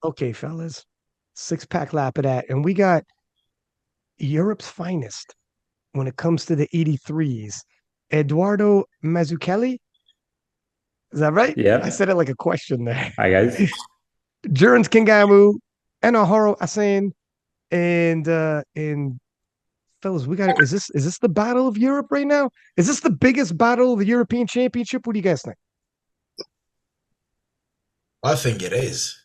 Okay, fellas, six-pack Lapadat, and we got Europe's finest when it comes to the 83s. Edoardo Mazzucchielli, is that right? I Yep. said it like a question there. Hi guys. Jurins Kengamu, Enahoro Asein, and fellas, we got is this the battle of Europe right now? Is this the biggest battle of the European Championship? What do you guys think? I think it is.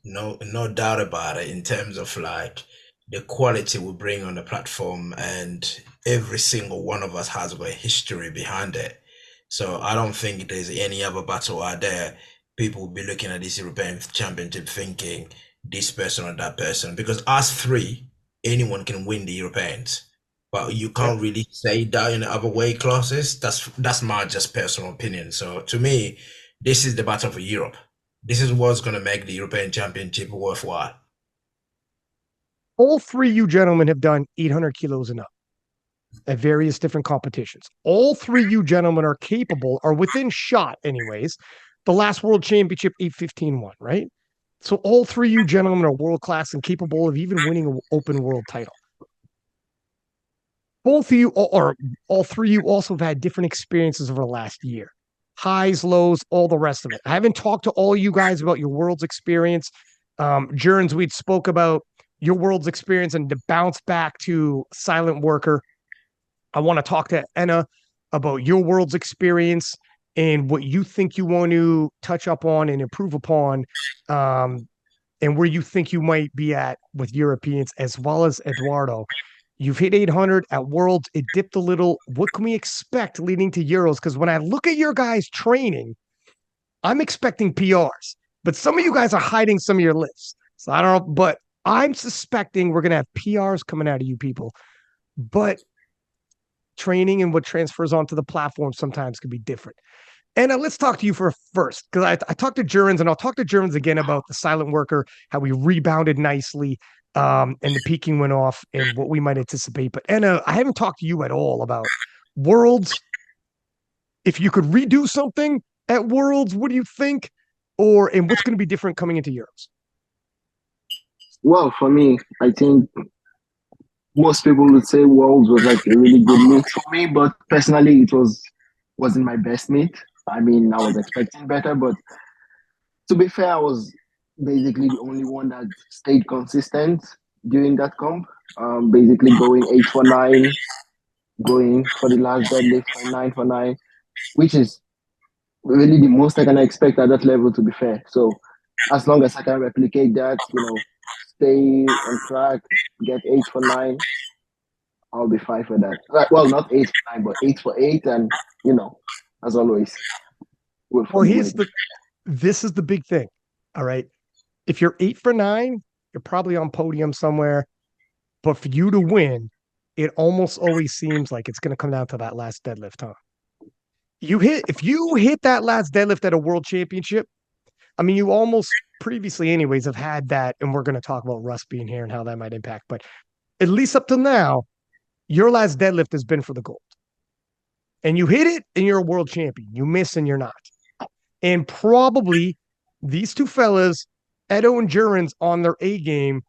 No doubt about it in terms of like the quality we bring on the platform, and every single one of us has got a history behind it. So I don't think there's any other battle out there. People will be looking at this European Championship thinking this person or that person, because us three, anyone can win the Europeans. But you Yep. can't really say that in the other weight classes. That's my just personal opinion. So to me, this is the battle for Europe. This is what's going to make the European Championship worthwhile. All three you gentlemen have done 800 kilos and up at various different competitions. All three you gentlemen are capable, are within shot, anyways. The last world championship, 815 won, right? So all three you gentlemen are world class and capable of even winning an open world title. Both of you, or all three of you, also have had different experiences over the last year, highs, lows, all the rest of it. I haven't talked to all you guys about your world's experience. Jurgens, we'd spoke about your world's experience and to bounce back to silent worker. I want to talk to Enna about your world's experience and what you think you want to touch up on and improve upon, um, and where you think you might be at with Europeans, as well as Eduardo. You've hit 800 at Worlds. It dipped a little. What can we expect leading to Euros? Because when I look at your guys' training, I'm expecting PRs, but some of you guys are hiding some of your lifts. So I don't know, but I'm suspecting we're going to have PRs coming out of you people. But training and what transfers onto the platform sometimes can be different. And let's talk to you for first, because I talked to Jurins, and I'll talk to Jurins again about the silent worker, how we rebounded nicely, and the peaking went off, and what we might anticipate. But Anna, I haven't talked to you at all about Worlds. If you could redo something at Worlds, what do you think? Or and what's going to be different coming into Euros? Well, for me, I think most people would say Worlds was like a really good meet for me, but personally, wasn't my best meet. I mean, I was expecting better, but to be fair, I was basically the only one that stayed consistent during that comp. Basically going 8 for 9, going for the last deadlift for 9 for 9, which is really the most I can expect at that level. To be fair, so as long as I can replicate that, stay on track, get 8 for 9, I'll be fine for that. Right, well, not 8 for 9, but 8 for 8, and as always, we'll Well, follow here's it. the this is the big thing. All right. If you're 8 for 9, you're probably on podium somewhere. But for you to win, it almost always seems like it's going to come down to that last deadlift, huh? If you hit that last deadlift at a world championship, I mean, you almost previously, anyways, have had that, and we're going to talk about Russ being here and how that might impact. But at least up to now, your last deadlift has been for the gold, and you hit it, and you're a world champion. You miss, and you're not. And probably these two fellas, Edo and Jurins, on their A game,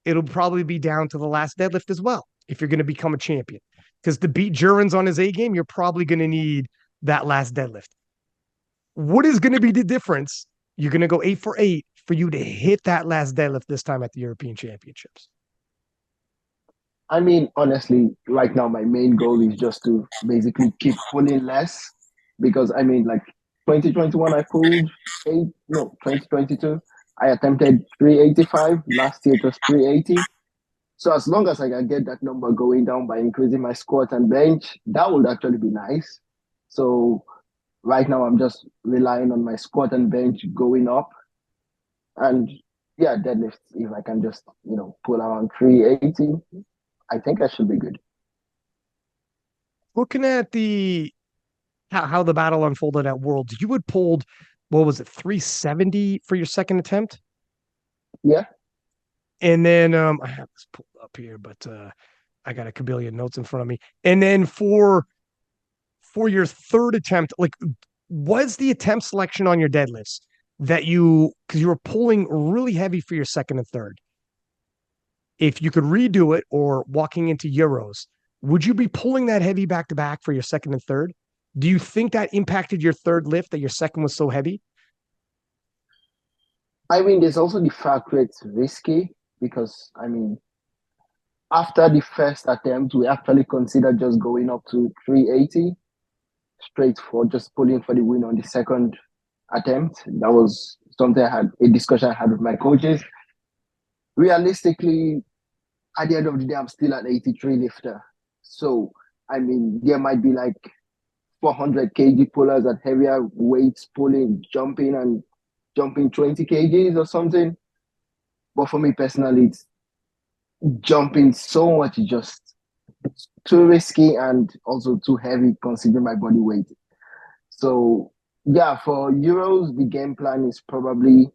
it'll probably be down to the last deadlift as well if you're going to become a champion. Because to beat Jurins on his A game, you're probably going to need that last deadlift. What is going to be the difference? You're going to go 8 for 8 for you to hit that last deadlift this time at the European Championships. I mean, honestly, right now my main goal is just to basically keep pulling less, because I mean, like 2021, I pulled eight. No, 2022, I attempted 385. Last year it was 380. So as long as I can get that number going down by increasing my squat and bench, that would actually be nice. So right now I'm just relying on my squat and bench going up, and yeah, deadlifts. If I can just pull around 380, I think I should be good. Looking at the how the battle unfolded at Worlds, you had pulled, what was it, 370 for your second attempt? Yeah. And then I have this pulled up here, but I got a cabillion notes in front of me. And then for your third attempt, like, was the attempt selection on your deadlifts because you were pulling really heavy for your second and third. If you could redo it or walking into Euros, would you be pulling that heavy back to back for your second and third? Do you think that impacted your third lift that your second was so heavy? I mean, there's also the fact that it's risky because, I mean, after the first attempt, we actually considered just going up to 380 straight for just pulling for the win on the second attempt. That was something a discussion I had with my coaches. Realistically, at the end of the day, I'm still an 83 lifter. So, I mean, there might be like 400 kg pullers at heavier weights pulling, jumping 20 kgs or something. But for me personally, it's jumping so much just too risky and also too heavy considering my body weight. So yeah, for Euros, the game plan is probably,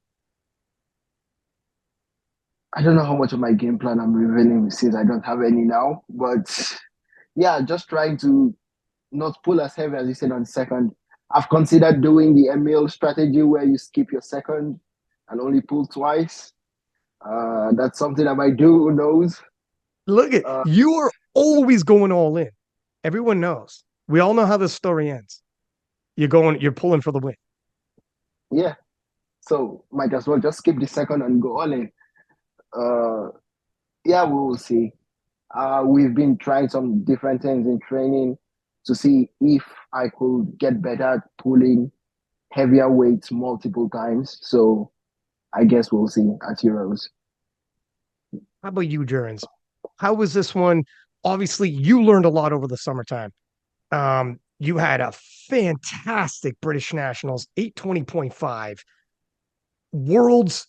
I don't know how much of my game plan I'm revealing since I don't have any now, but yeah, just trying to not pull as heavy as you said on second. I've considered doing the Emil strategy where you skip your second and only pull twice. That's something I might do. Who knows? Look at Uh, you are always going all in. Everyone knows. We all know how this story ends. You're pulling for the win. yeah. So might as well just skip the second and go all in. Uh, yeah, we will see. We've been trying some different things in training to see if I could get better at pulling heavier weights multiple times. So I guess we'll see at Euros. How about you, Jurins? How was this one? Obviously, you learned a lot over the summertime. You had a fantastic British Nationals, 820.5. Worlds,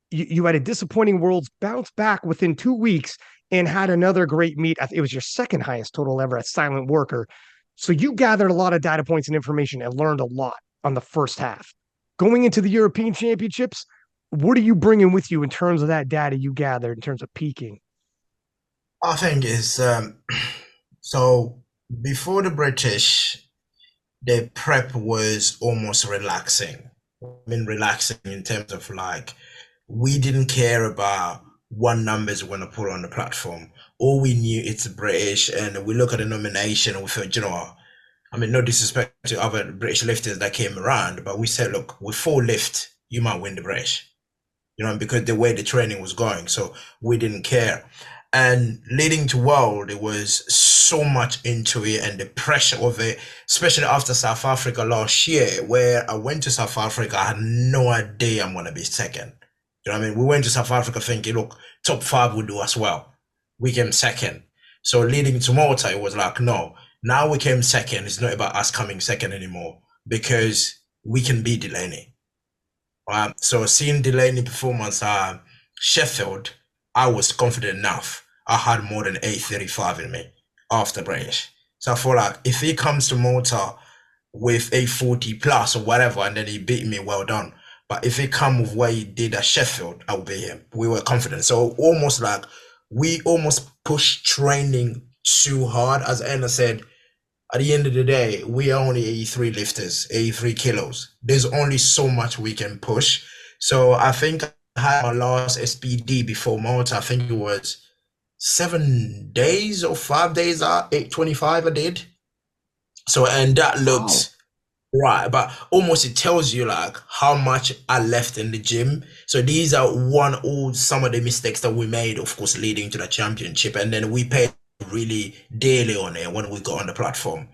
you had a disappointing Worlds, bounce back within 2 weeks and had another great meet. It was your second highest total ever at Silent Worker. So you gathered a lot of data points and information and learned a lot on the first half. Going into the European Championships, what are you bringing with you in terms of that data you gathered in terms of peaking? I think is so before the British, the prep was almost relaxing. I mean, relaxing in terms of like we didn't care about what numbers we're gonna put on the platform. All we knew it's British, and we look at the nomination and we thought, you know what? I mean, no disrespect to other British lifters that came around, but we said, look, with 4 lift, you might win the British, you know, because the way the training was going. So we didn't care. And leading to World, it was so much into it and the pressure of it, especially after South Africa last year, where I went to South Africa, I had no idea I'm going to be second. You know what I mean? We went to South Africa thinking, look, top 5 will do us well. We came second. So leading to Malta, it was like, no, now we came second. It's not about us coming second anymore because we can beat Delaney. So seeing Delaney performance Sheffield, I was confident enough. I had more than 835 in me after British. So I feel like if he comes to Malta with 840 plus or whatever, and then he beat me, well done. But if he come with what he did at Sheffield, I will beat him. We were confident. So almost like we almost pushed training too hard. As Anna said, at the end of the day, we are only 83 lifters, 83 kilos. There's only so much we can push. So I think I had my last SPD before Malta. I think it was 7 days or 5 days out, 825 I did. So, and that Wow. looked right, but almost it tells you like how much I left in the gym. So these are all some of the mistakes that we made, of course, leading to the championship, and then we paid really dearly on it when we got on the platform.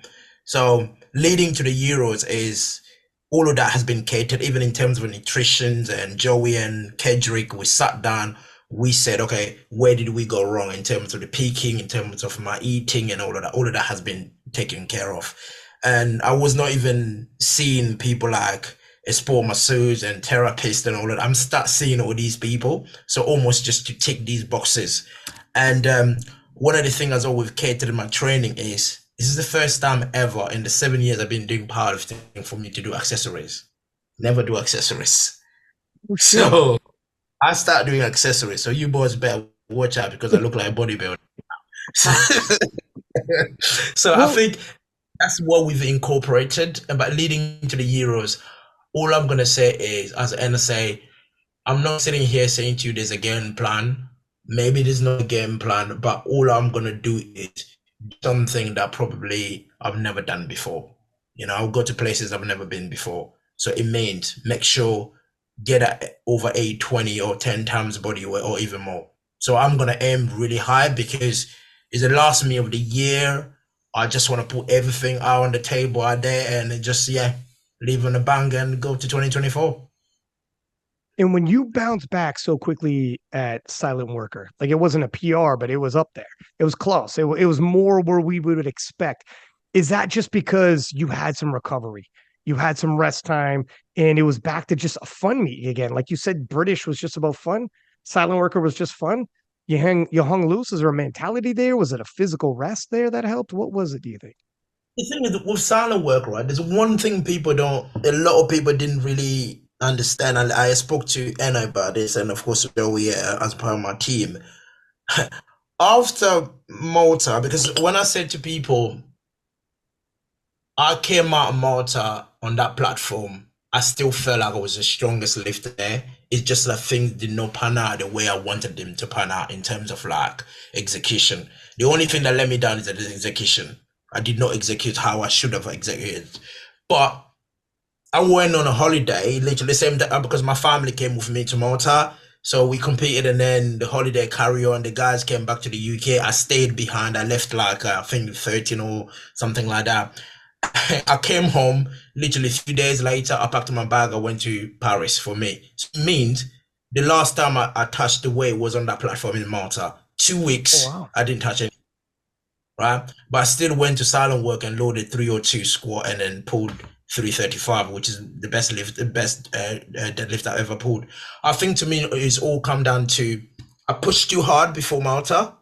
So leading to the Euros is all of that has been catered, even in terms of nutrition. And Joey and Kedrick, we sat down, we said, okay, where did we go wrong in terms of the peaking, in terms of my eating and all of that? All of that has been taken care of. And I was not even seeing people like a sport masseuse and therapist and all that. I'm start seeing all these people. So almost just to tick these boxes. And one of the things as always catered in my training is this is the first time ever in the 7 years I've been doing powerlifting for me to do accessories. Never do accessories. Oh, shit. So I start doing accessories. So you boys better watch out because I look like a bodybuilder. So I Well, think that's what we've incorporated. But leading to the Euros, All I'm gonna say is, as an NSA, I'm not sitting here saying to you there's a game plan. Maybe there's no game plan, but all I'm gonna do is something that probably I've never done before. I'll go to places I've never been before. So it means make sure get over 820 or 10 times body weight or even more. So I'm gonna aim really high because it's the last meet of the year. I just want to put everything out on the table out there and just leave on a bang and go to 2024. And when you bounce back so quickly at Silent Worker, like it wasn't a PR, but it was up there. It was close. It was more where we would expect. Is that just because you had some recovery? You had some rest time and it was back to just a fun meet again. Like you said, British was just about fun. Silent Worker was just fun. You hung loose. Is there a mentality there? Was it a physical rest there that helped? What was it, do you think? The thing is, with silent work, right? There's one thing a lot of people didn't really understand. And I spoke to Enna about this, and of course, Joey, as part of my team. After Malta, because when I said to people, I came out of Malta on that platform. I still felt like I was the strongest lifter there. It's just that things did not pan out the way I wanted them to pan out in terms of like execution. The only thing that let me down is the execution. I did not execute how I should have executed. But I went on a holiday, literally the same day because my family came with me to Malta. So we competed and then the holiday carry on. The guys came back to the UK. I stayed behind. I left like I think 13 or something like that. I came home literally a few days later. I packed my bag. I went to Paris for me. So it means the last time I touched the weight was on that platform in Malta. 2 weeks, Oh, wow. I didn't touch it, right? But I still went to silent work and loaded 302 squat and then pulled 335, which is the best deadlift I ever pulled. I think to me it's all come down to I pushed too hard before Malta,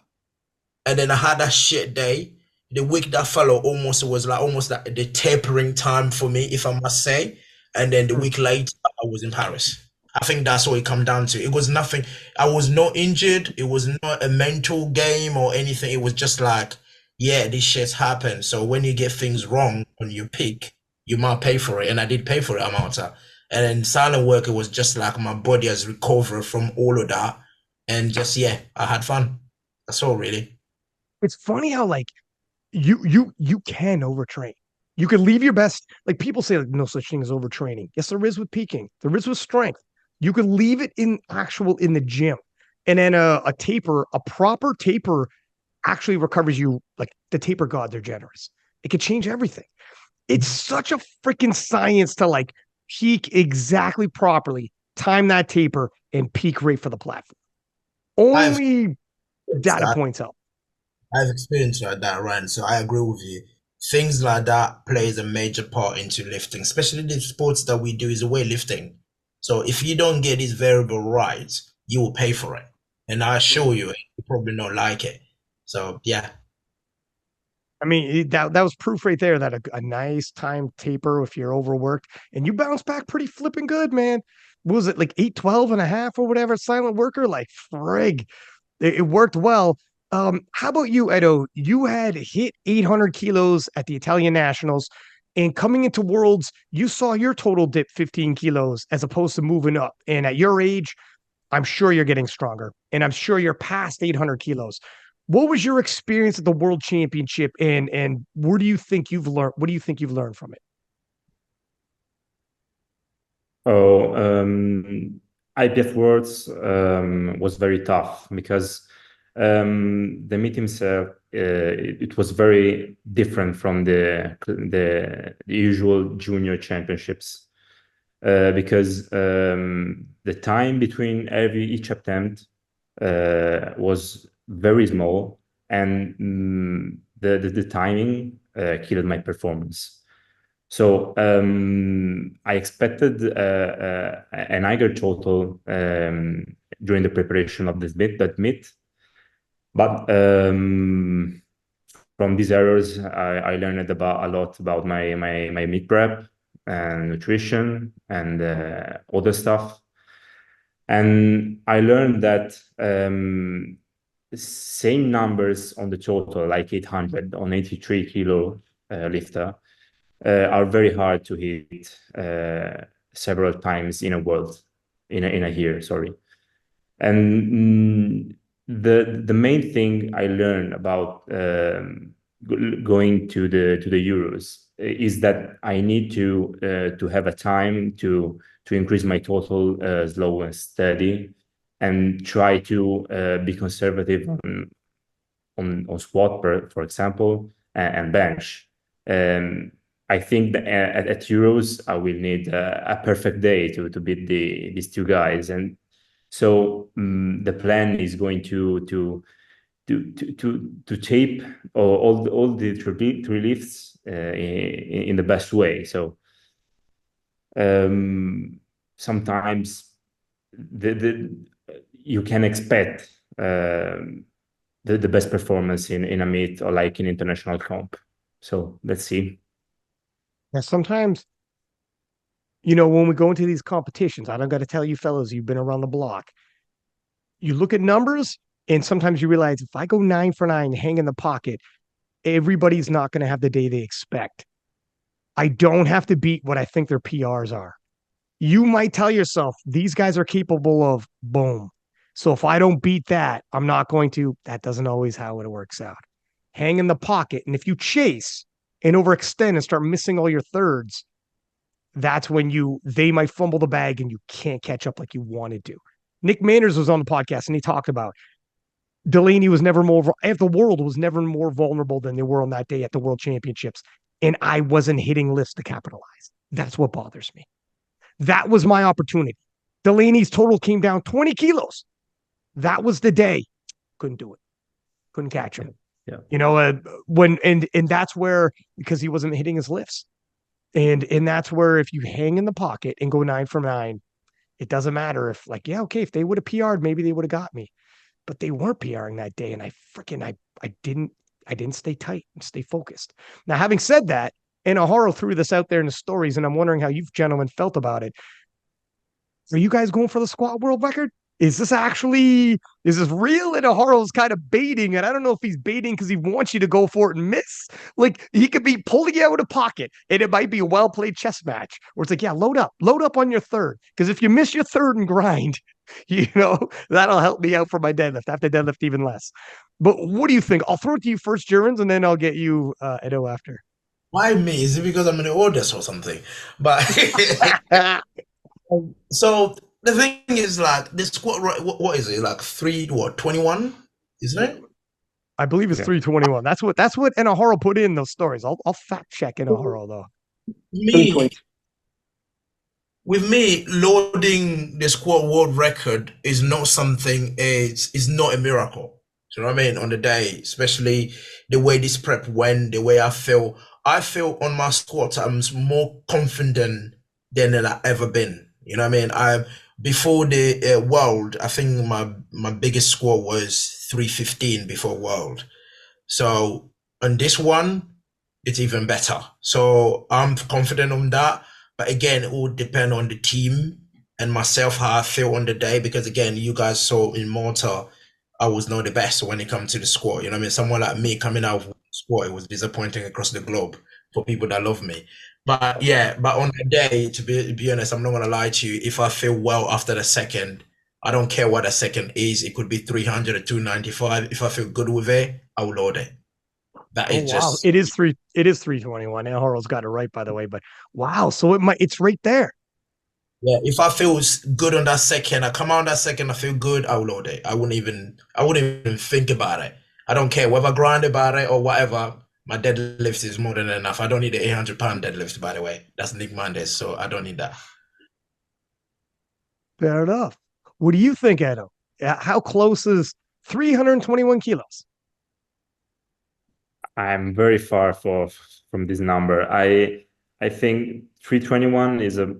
and then I had that shit day. The week that followed almost was like almost like the tapering time for me, if I must say. And then the Hmm. week later, I was in Paris. I think that's what it come down to. It was nothing. I was not injured. It was not a mental game or anything. It was just like, yeah, this shit's happened. So when you get things wrong on your peak, you might pay for it. And I did pay for it, Amalta. And then silent work, it was just like my body has recovered from all of that. And just, yeah, I had fun. That's all really. It's funny how like you can overtrain. You can leave your best. Like people say, like no such thing as overtraining. Yes, there is with peaking. There is with strength. You can leave it in the gym, and then a taper, a proper taper, actually recovers you. Like the taper gods are generous. It could change everything. It's such a freaking science to like peak exactly properly, time that taper, and peak rate for the platform. I've Only data that. points help. I've experienced like that, right? So I agree with you. Things like that plays a major part into lifting, especially the sports that we do is weightlifting. So if you don't get this variable right, you will pay for it. And I assure you, you probably not like it. So yeah, I mean, that was proof right there that a nice time taper if you're overworked and you bounce back pretty flipping good, man. What was it like 812 and a half or whatever? Silent worker, like frig. It worked well. How about you, Edo? You had hit 800 kilos at the Italian Nationals, and coming into Worlds, you saw your total dip 15 kilos as opposed to moving up. And at your age, I'm sure you're getting stronger, and I'm sure you're past 800 kilos. What was your experience at the World Championship, and where do you think you've learned? What do you think you've learned from it? Oh, IPF Worlds was very tough because the meet himself it was very different from the usual junior championships because the time between each attempt was very small, and the timing killed my performance. So I expected an higher total during the preparation of that meet, but from these errors, I learned a lot about my meet prep and nutrition and other stuff. And I learned that same numbers on the total, like 800 on 83 kilo lifter, are very hard to hit several times in a year, sorry. And the main thing I learned about going to the Euros is that I need to have a time to increase my total slow and steady, and try to be conservative on squat, for example, and bench. I think that at Euros I will need a perfect day to beat these two guys, and so the plan is going to tape all the three lifts in the best way. So sometimes you can expect the best performance in a meet or like in international comp. So let's see. Now, sometimes, when we go into these competitions, I don't got to tell you fellas, you've been around the block. You look at numbers, and sometimes you realize if I go 9 for 9, hang in the pocket, everybody's not going to have the day they expect. I don't have to beat what I think their PRs are. You might tell yourself, these guys are capable of boom. So if I don't beat that, I'm not going to. That doesn't always how it works out. Hang in the pocket. And if you chase and overextend and start missing all your thirds, that's when they might fumble the bag and you can't catch up like you wanted to. Nick Manners was on the podcast and he talked about Delaney was never more, the world was never more vulnerable than they were on that day at the World Championships. And I wasn't hitting lifts to capitalize. That's what bothers me. That was my opportunity. Delaney's total came down 20 kilos. That was the day. Couldn't do it. Couldn't catch him. Yeah. And that's where, because he wasn't hitting his lifts. And that's where if you hang in the pocket and go 9 for 9, it doesn't matter if if they would have PR'd, maybe they would have got me. But they weren't PRing that day. And I didn't stay tight and stay focused. Now, having said that, Enahoro threw this out there in the stories, and I'm wondering how you gentlemen felt about it. Are you guys going for the squat world record? Is this real? Enahoro's kind of baiting, and I don't know if he's baiting because he wants you to go for it and miss. Like, he could be pulling you out of pocket, and it might be a well-played chess match, where it's like, yeah, load up on your third. Because if you miss your third and grind, that'll help me out for my deadlift. I have to deadlift even less. But what do you think? I'll throw it to you first, Jurins, and then I'll get you, Edo, after. Why me? Is it because I'm in the oldest or something? But so the thing is, like, the squat, what is it? Like 21? Isn't it? I believe it's 321. That's what Enahoro put in those stories. I'll fact check Enahoro though. With me, loading the squat world record is not something. It's not a miracle. Do you know what I mean? On the day, especially the way this prep went, the way I feel on my squats, I'm more confident than I've ever been. You know what I mean? Before the world, I think my biggest squat was 315 before world. So on this one, it's even better. So I'm confident on that. But again, it will depend on the team and myself, how I feel on the day. Because again, you guys saw in Malta, I was not the best when it comes to the squat. You know what I mean? Someone like me coming out of squat, it was disappointing across the globe for people that love me. But on the day, to be honest, I'm not gonna lie to you. If I feel well after the second, I don't care what a second is. It could be 300 or 295. If I feel good with it, I will load it. It is 321. Enahoro's got it right, by the way. But wow, so it's right there. Yeah, if I feel good on that second, I come out on that second, I feel good, I will load it. I wouldn't even think about it. I don't care whether I grind about it or whatever. My deadlift is more than enough. I don't need an 800-pound deadlift, by the way. That's Nick Mendes, so I don't need that. Fair enough. What do you think, Edo? How close is 321 kilos? I'm very far from this number. I think 321 is a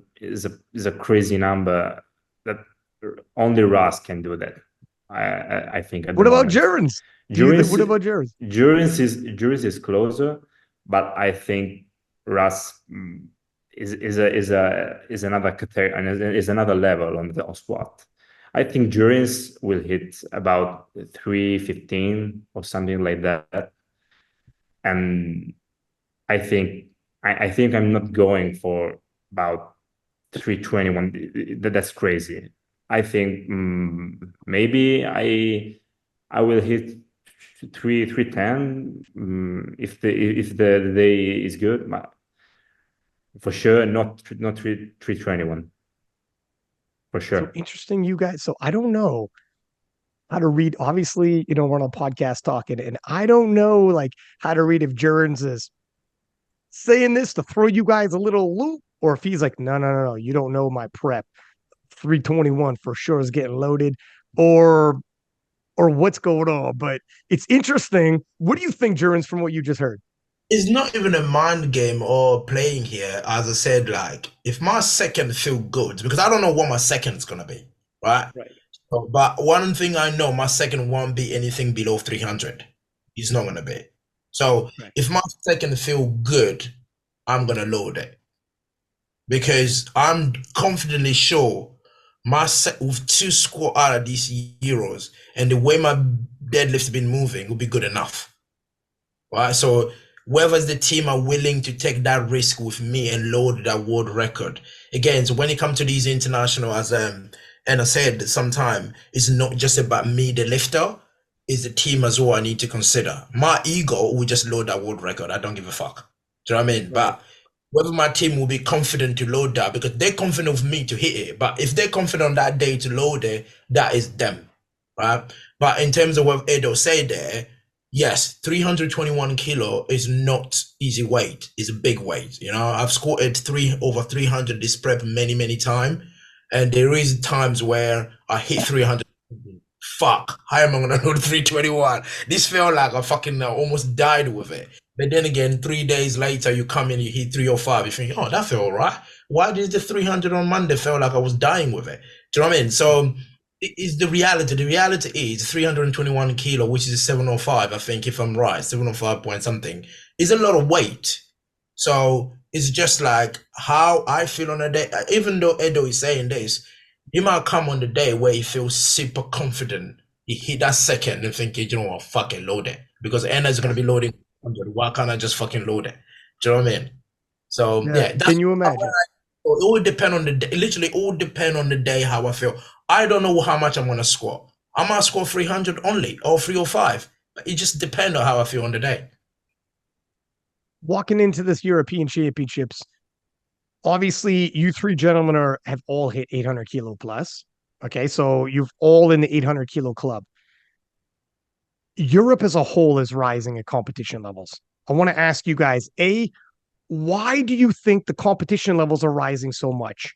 crazy number that only Russ can do that. I think. What about Jurins? What about Jurins? Jurins is closer, but I think Russ is another category and is another level on squat. I think Jurins will hit about 315 or something like that. And I think I'm not going for about 321. That's crazy. I think maybe I will hit 310 if the day is good, but for sure not 321 for So sure. interesting, you guys. So I don't know how to read. Obviously, we're on a podcast talking, and I don't know like how to read if Jurins is saying this to throw you guys a little loop, or if he's like, no, no, no, no, you don't know my prep. 321 for sure is getting loaded, or what's going on. But it's interesting. What do you think, Jurins, from what you just heard? It's not even a mind game or playing here. As I said, like if my second feel good, because I don't know what my second is gonna be, right? Right. So, but one thing I know, my second won't be anything below 300. It's not gonna be. So Right. if my second feel good, I'm gonna load it because I'm confidently sure my set with two squat out of these euros and the way my deadlift's been moving will be good enough. Right. So whoever's the team are willing to take that risk with me and load that world record. Again, so when it comes to these international, as Anna said sometime, it's not just about me, the lifter, it's the team as well I need to consider. My ego will just load that world record. I don't give a fuck. Do you know what I mean? Right. But whether my team will be confident to load that because they're confident of me to hit it. But if they're confident on that day to load it, that is them. Right. But in terms of what Edo said there, yes, 321 kilo is not easy weight. It's a big weight. I've squatted over 300 this prep many, many times. And there is times where I hit 300. Fuck, how am I going to load 321? This felt like I fucking almost died with it. But then again, 3 days later, you come in, you hit 305. You think, oh, that felt all right. Why did the 300 on Monday feel like I was dying with it? Do you know what I mean? So it is the reality. The reality is 321 kilo, which is 705, I think, if I'm right, 705 point something, is a lot of weight. So it's just like how I feel on a day. Even though Edo is saying this, you might come on the day where you feel super confident. You hit that second and think, you know what, fucking load it. Because Anna is going to be loading 100. Why can't I just fucking load it? Do you know what I mean? So Yeah. yeah, that's Can you imagine? it will depend on the day. Literally, all depend on the day how I feel. I don't know how much I'm gonna squat. I might squat 300 only or 305. It just depends on how I feel on the day. Walking into this European Championships, obviously you three gentlemen have all hit 800 kilo plus. Okay, so you've all in the 800 kilo club. Europe as a whole is rising at competition levels. I want to ask you guys, why do you think the competition levels are rising so much?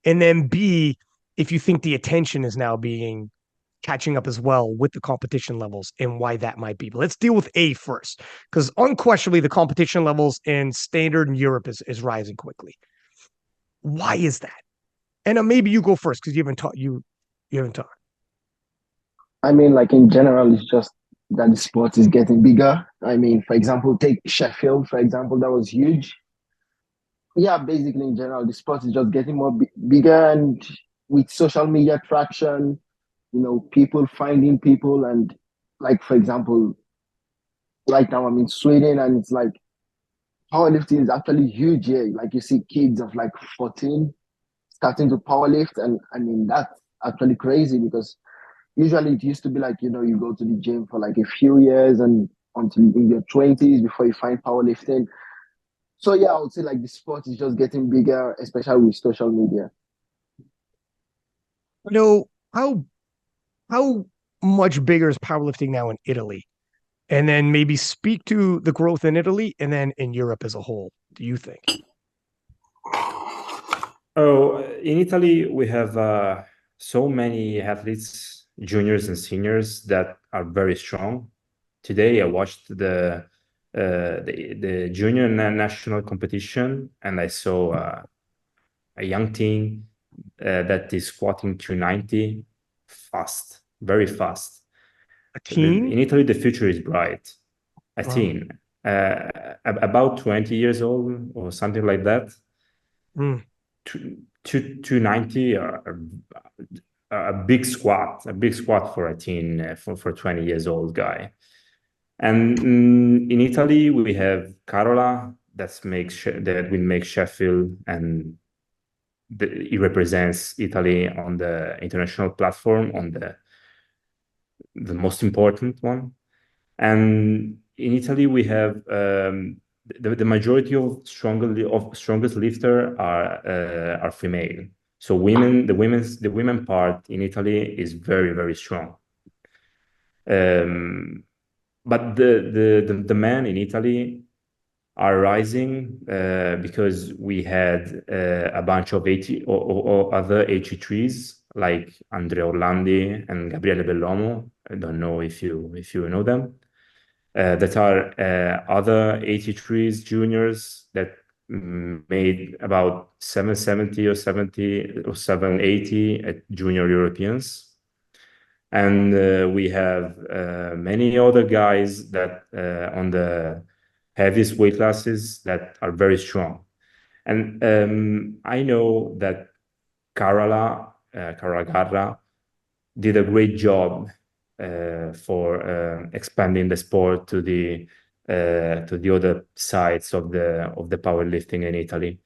And then B, if you think the attention is now catching up as well with the competition levels and why that might be. But let's deal with A first, because unquestionably the competition levels in standard in Europe is rising quickly. Why is that? And maybe you go first because you haven't taught. I mean, like in general, it's just that the sport is getting bigger. I mean, for example, take Sheffield, for example, that was huge. Yeah, basically in general, the sport is just getting more bigger, and with social media traction, people finding people, and like for example, right now I'm in Sweden, and it's like powerlifting is actually huge here. Like you see kids of like 14 starting to powerlift, and I mean that's actually crazy because usually it used to be like, you go to the gym for like a few years and until in your 20s before you find powerlifting. So yeah, I would say like the sport is just getting bigger, especially with social media. How much bigger is powerlifting now in Italy? And then maybe speak to the growth in Italy and then in Europe as a whole. Do you think? Oh, in Italy, we have so many athletes, juniors and seniors, that are very strong. Today, I watched the junior national competition, and I saw a young team that is squatting 290 fast, very fast. A teen? In Italy, the future is bright. A teen, about 20 years old or something like that. 290 a big squat for a teen, for 20 years old guy. And in Italy, we have Carola that will make Sheffield, and he represents Italy on the international platform, on the most important one. And in Italy, we have the majority of strongest lifter are female. So the women part in Italy is very, very strong. But the men in Italy are rising because we had a bunch of 80 or other 83s like Andrea Orlandi and Gabriele Bellomo. I don't know if you know them. That are other 83s juniors that made about 770 or 70 or 780 at junior Europeans. And we have many other guys that on the heaviest weight classes that are very strong. And I know that Carola Garra did a great job for expanding the sport to the other sides of the powerlifting in Italy.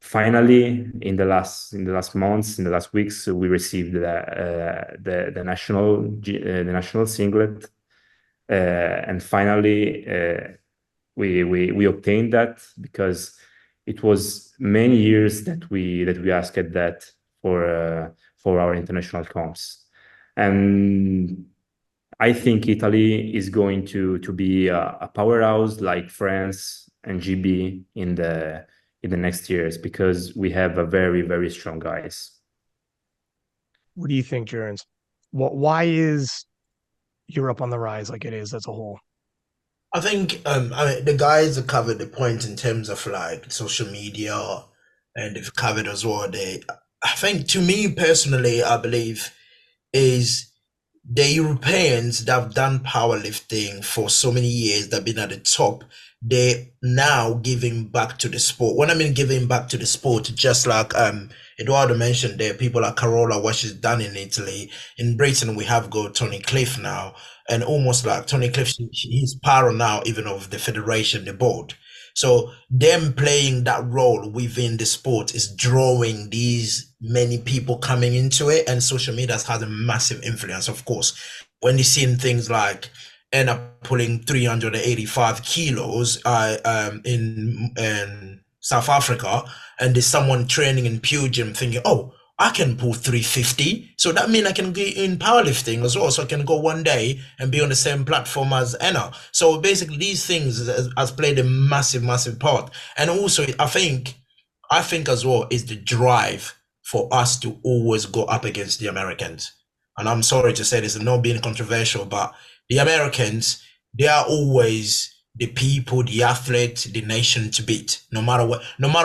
Finally, in the last months, in the last weeks, we received the national singlet, and finally we obtained that because it was many years that we asked that for our international comps. And I think Italy is going to be a powerhouse like France and GB in the next years because we have a very, very strong guys. What do you think, Jurins? Why is Europe on the rise like it is as a whole? I think the guys have covered the point in terms of like social media, and they've covered as well. I think, to me personally, I believe is the Europeans that have done powerlifting for so many years, that have been at the top, they're now giving back to the sport. When I mean giving back to the sport, just like Edoardo mentioned, there are people like Carola, what she's done in Italy. In Britain, we have got Tony Cliff now, and almost like Tony Cliff, he's part now even of the federation, the board. So them playing that role within the sport is drawing these many people coming into it, and social media has a massive influence, of course. When you're seeing things like Enna pulling 385 kilos in South Africa, and there's someone training in Pew Gym thinking, oh, I can pull 350, so that means I can get in powerlifting as well. So I can go one day and be on the same platform as Enna. So basically, these things has played a massive, massive part. And also, I think as well is the drive for us to always go up against the Americans. And I'm sorry to say this, and not being controversial, but the Americans, they are always the people, the athlete, the nation to beat. No matter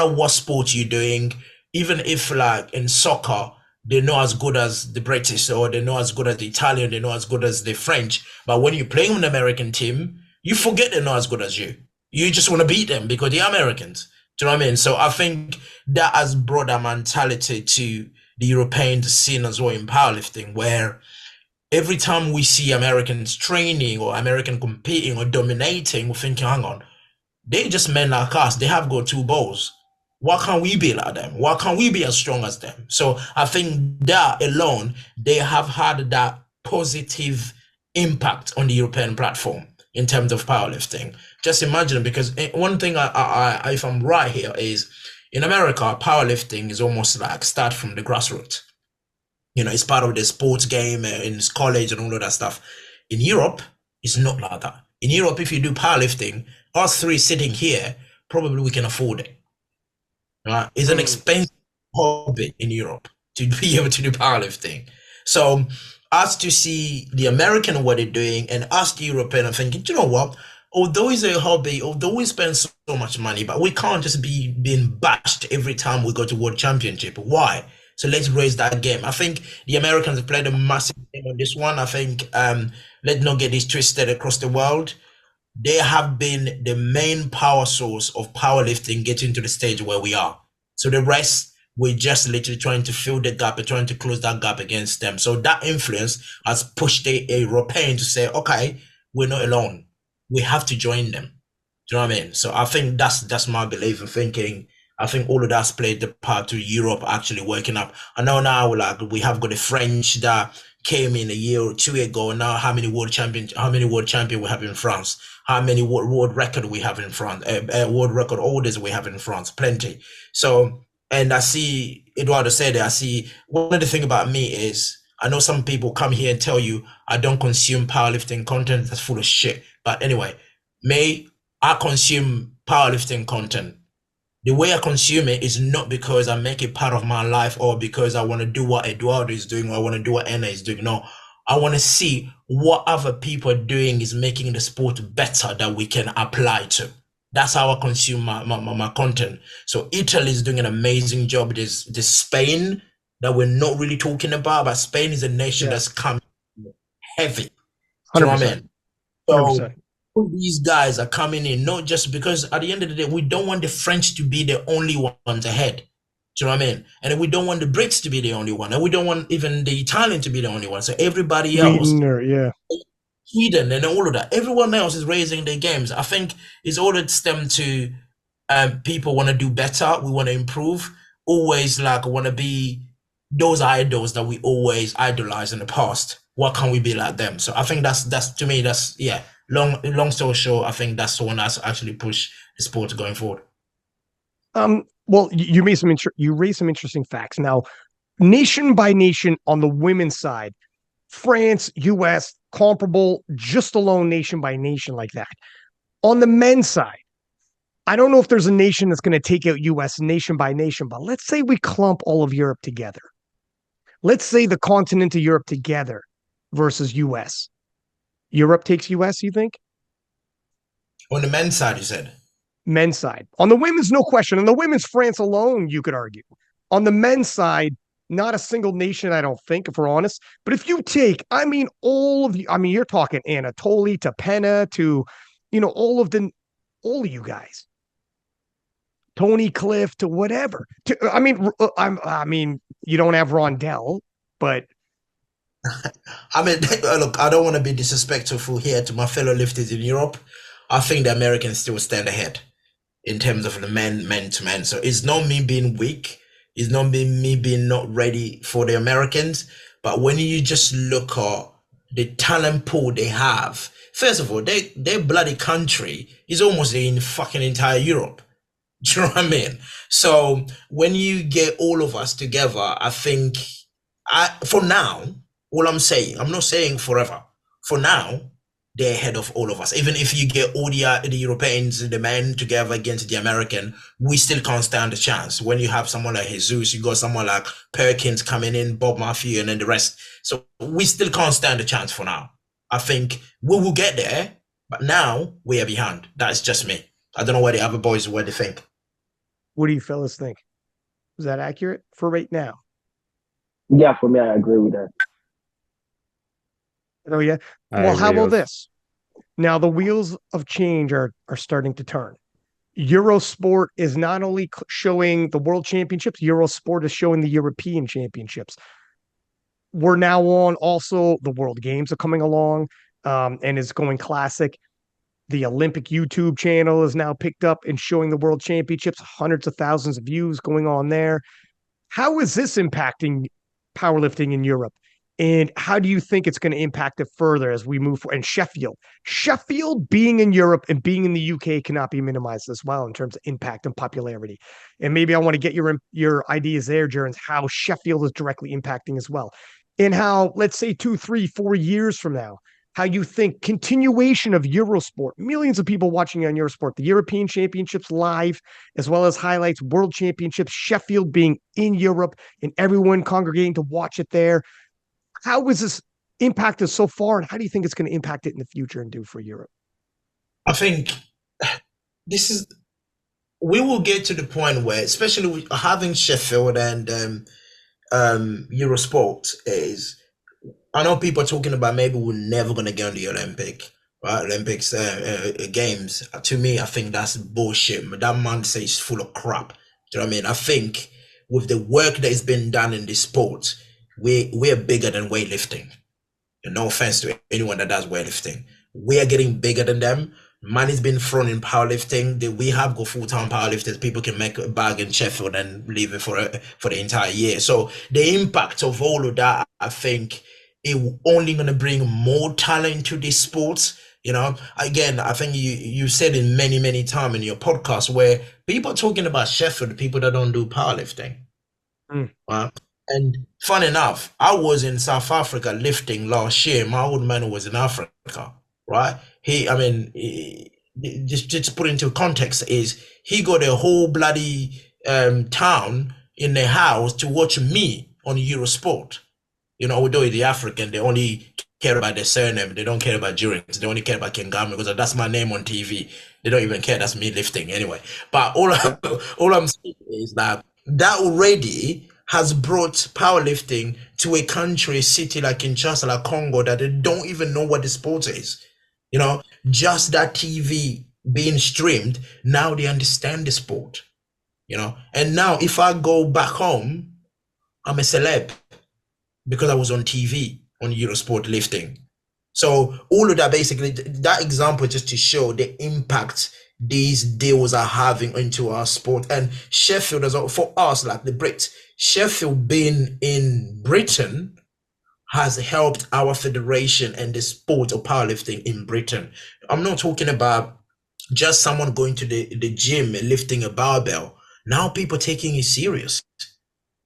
what sport you're doing. Even if like in soccer, they're not as good as the British, or they're not as good as the Italian, they're not as good as the French. But when you're playing with an American team, you forget they're not as good as you. You just want to beat them because they're Americans. Do you know what I mean? So I think that has brought a mentality to the European scene as well in powerlifting, where every time we see Americans training or American competing or dominating, we're thinking, hang on, they just men like us. They have got two balls. Why can't we be like them? Why can't we be as strong as them? So I think that alone, they have had that positive impact on the European platform in terms of powerlifting. Just imagine, because one thing I if I'm right here is, in America, powerlifting is almost like start from the grassroots. You know, it's part of the sports game in college and all of that stuff. In Europe, it's not like that. In Europe, if you do powerlifting, us three sitting here, probably we can afford it. Right? It's an expensive hobby in Europe to be able to do powerlifting. So us to see the American what they're doing, and us the European, I'm thinking, you know what? Although it's a hobby, although we spend so much money, but we can't just be being bashed every time we go to World Championship. Why? So let's raise that game. I think the Americans have played a massive game on this one. I think let's not get this twisted across the world. They have been the main power source of powerlifting getting to the stage where we are. So the rest, we're just literally trying to fill the gap and trying to close that gap against them. So that influence has pushed the European to say, okay, we're not alone. We have to join them. Do you know what I mean? So I think that's my belief in thinking I think all of that's played the part to Europe actually working up. I know now, like, we have got the French that came in a year or two ago. Now, how many world champion we have in France? How many world record we have in France? World record holders we have in France? Plenty. So, and I see Edoardo said it. I see one of the thing about me is I know some people come here and tell you I don't consume powerlifting content. That's full of shit. But anyway, I consume powerlifting content. The way I consume it is not because I make it part of my life or because I want to do what Edoardo is doing or I want to do what Enna is doing. No, I want to see what other people are doing is making the sport better that we can apply to. That's how I consume my content. So Italy is doing an amazing job. There's Spain that we're not really talking about, but Spain is a nation that's come heavy. Do you know what I mean? So these guys are coming in, not just because at the end of the day, we don't want the French to be the only ones ahead. Do you know what I mean? And we don't want the Brits to be the only one. And we don't want even the Italian to be the only one. So everybody else, Sweden and all of that, everyone else is raising their games. I think it's all it stemmed to people want to do better. We want to improve. Always like want to be those idols that we always idolized in the past. What can we be like them? So I think that's to me, that's long story short, I think that's the one that's actually pushed the sport going forward. Well, you raised some interesting facts. Now, nation by nation on the women's side, France, US, comparable, just alone nation by nation like that. On the men's side, I don't know if there's a nation that's going to take out US nation by nation, but let's say we clump all of Europe together. Let's say the continent of Europe together versus US. Europe takes US, you think? On the men's side, you said? Men's side. On the women's, no question. On the women's, France alone, you could argue. On the men's side, not a single nation, I don't think, if we're honest. But if you take, all of you, you're talking Anatoly to Penna to, all of you guys. Tony Cliff to whatever. You don't have Rondell, but look, I don't want to be disrespectful here to my fellow lifters in Europe. I think the Americans still stand ahead in terms of the men to men. So it's not me being weak. It's not me being not ready for the Americans. But when you just look at the talent pool they have, first of all, their bloody country is almost in fucking entire Europe. Do you know what I mean? So when you get all of us together, I think, for now, all I'm saying, I'm not saying forever. For now, they're ahead of all of us. Even if you get all the Europeans, the men together against the American, we still can't stand a chance. When you have someone like Jesus, you got someone like Perkins coming in, Bob Matthew, and then the rest. So we still can't stand a chance for now. I think we will get there, but now we are behind. That's just me. I don't know what the other boys, what they think. What do you fellas think? Is that accurate for right now? Yeah, for me, I agree with that. Oh, yeah. Well, how about this? Now, the wheels of change are starting to turn. Eurosport is not only showing the World Championships, Eurosport is showing the European Championships. We're now on also the World Games are coming along and is going classic. The Olympic YouTube channel is now picked up and showing the World Championships, hundreds of thousands of views going on there. How is this impacting powerlifting in Europe? And how do you think it's going to impact it further as we move forward? And Sheffield being in Europe and being in the UK cannot be minimized as well in terms of impact and popularity. And maybe I want to get your ideas there, Jurins, how Sheffield is directly impacting as well. And how, let's say 2, 3, 4 years from now, how you think continuation of Eurosport, millions of people watching on Eurosport, the European Championships live, as well as highlights, World Championships, Sheffield being in Europe and everyone congregating to watch it there. How was this impacted so far, and how do you think it's going to impact it in the future and do for Europe? I think we will get to the point where, especially having Sheffield and Eurosport, is, I know people are talking about maybe we're never going to get on the Olympics games. To me, I think that's bullshit. That mindset is full of crap. Do you know what I mean? I think with the work that has been done in this sport, we're bigger than weightlifting. No offense to anyone that does weightlifting. We are getting bigger than them. Money's been thrown in powerlifting. We have got full-time powerlifters. People can make a bag in Sheffield and leave it for the entire year. So the impact of all of that, I think, it only going to bring more talent to this sport. You know, again, I think you said it many times in your podcast where people are talking about Sheffield, people that don't do powerlifting. Right? And fun enough, I was in South Africa lifting last year. My old man was in Africa, right? Just put into context is he got a whole bloody town in the house to watch me on Eurosport. You know, although the African, they only care about their surname. They don't care about Jurins. They only care about Kengamu because that's my name on TV. They don't even care. That's me lifting anyway. But all I'm saying is that already has brought powerlifting to a country, a city like Kinshasa, like Congo, that they don't even know what the sport is. You know, just that TV being streamed, now they understand the sport. You know, and now if I go back home, I'm a celeb because I was on TV on Eurosport lifting. So all of that, basically, that example just to show the impact these deals are having into our sport. And Sheffield, as well, for us, like the Brits, Sheffield being in Britain has helped our federation and the sport of powerlifting in Britain. I'm not talking about just someone going to the gym and lifting a barbell. Now people taking it serious.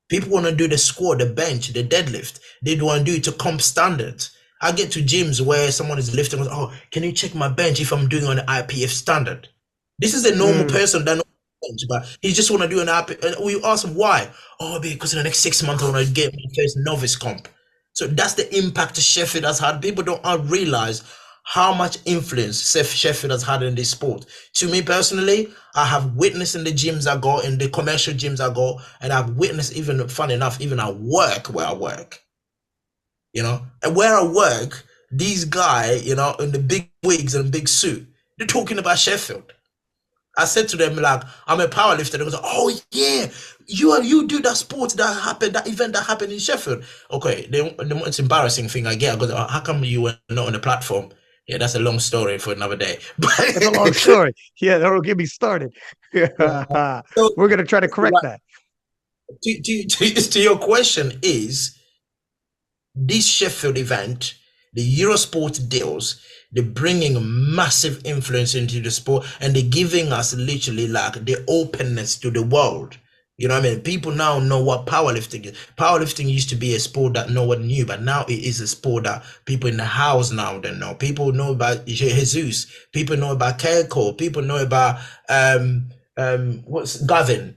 People want to do the squat, the bench, the deadlift. They don't want to do it to comp standards. I get to gyms where someone is lifting, oh, can you check my bench if I'm doing on the IPF standard? This is a normal person that knows bench, but he just want to do an IPF. And we ask him why. Oh, because in the next 6 months I want to get my first novice comp. So that's the impact Sheffield has had. People don't realize how much influence Sheffield has had in this sport. To me personally, I have witnessed in the gyms I go, in the commercial gyms I go, and I've witnessed, even fun enough, even at work where I work. You know, and where I work, these guys, you know, in the big wigs and big suit, they're talking about Sheffield. I said to them, like, I'm a powerlifter. They was like, oh yeah, you do that sport that happened, that event that happened in Sheffield. Okay, the most embarrassing thing I get, I go, how come you were not on the platform? Yeah, that's a long story for another day. It's a long story. Yeah, that'll get me started. So, we're gonna try to correct that. To your question is, this Sheffield event, the Eurosport deals, they're bringing massive influence into the sport, and they're giving us literally like the openness to the world. You know what I mean? People now know what powerlifting is. Powerlifting used to be a sport that no one knew, but now it is a sport that people in the house now don't know. People know about Jesus. People know about Keiko. People know about what's Gavin.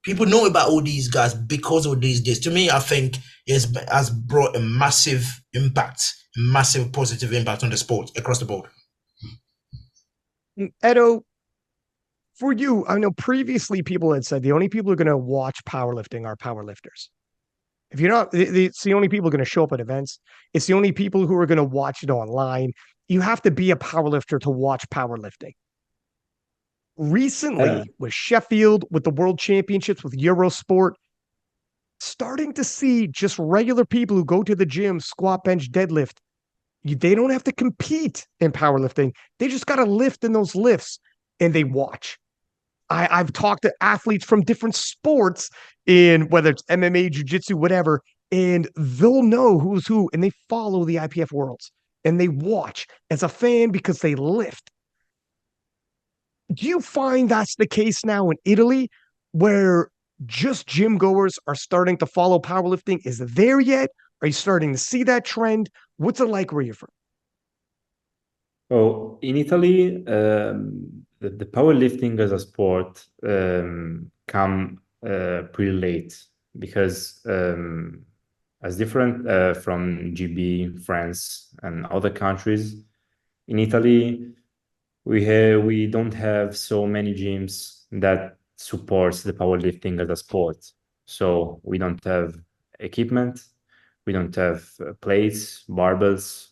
People know about all these guys because of these days. To me, I think it has brought a massive impact, massive positive impact on the sport across the board. Edo, for you, I know previously people had said the only people who are going to watch powerlifting are powerlifters. If you're not, it's the only people going to show up at events. It's the only people who are going to watch it online. You have to be a powerlifter to watch powerlifting. Recently, with Sheffield, with the World Championships, with Eurosport, starting to see just regular people who go to the gym, squat, bench, deadlift. They don't have to compete in powerlifting. They just got to lift in those lifts, and they watch. I've talked to athletes from different sports, in whether it's MMA, jiu-jitsu, whatever, and they'll know who's who, and they follow the IPF worlds, and they watch as a fan because they lift. Do you find that's the case now in Italy, where just gym goers are starting to follow powerlifting? Is it there yet? Are you starting to see that trend? What's it like where you're from? Oh, in Italy, the powerlifting as a sport come pretty late because as different from GB, France, and other countries, in Italy, we don't have so many gyms that supports the powerlifting as a sport. So we don't have equipment, we don't have plates, barbells.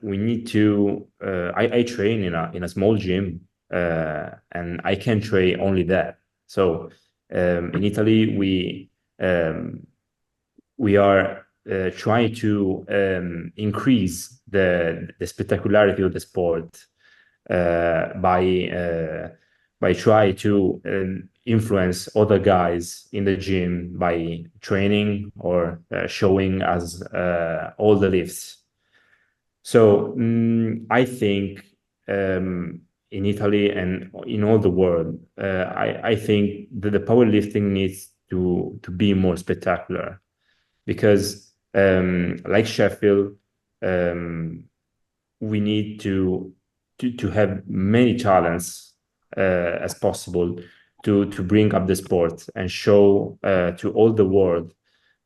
We need to. I train in a small gym, and I can train only that. So in Italy, we are trying to increase the spectacularity of the sport by trying to influence other guys in the gym by training or showing us all the lifts. So I think in Italy and in all the world, I think that the powerlifting needs to be more spectacular, because like Sheffield, we need to have many talents as possible to bring up the sport and show to all the world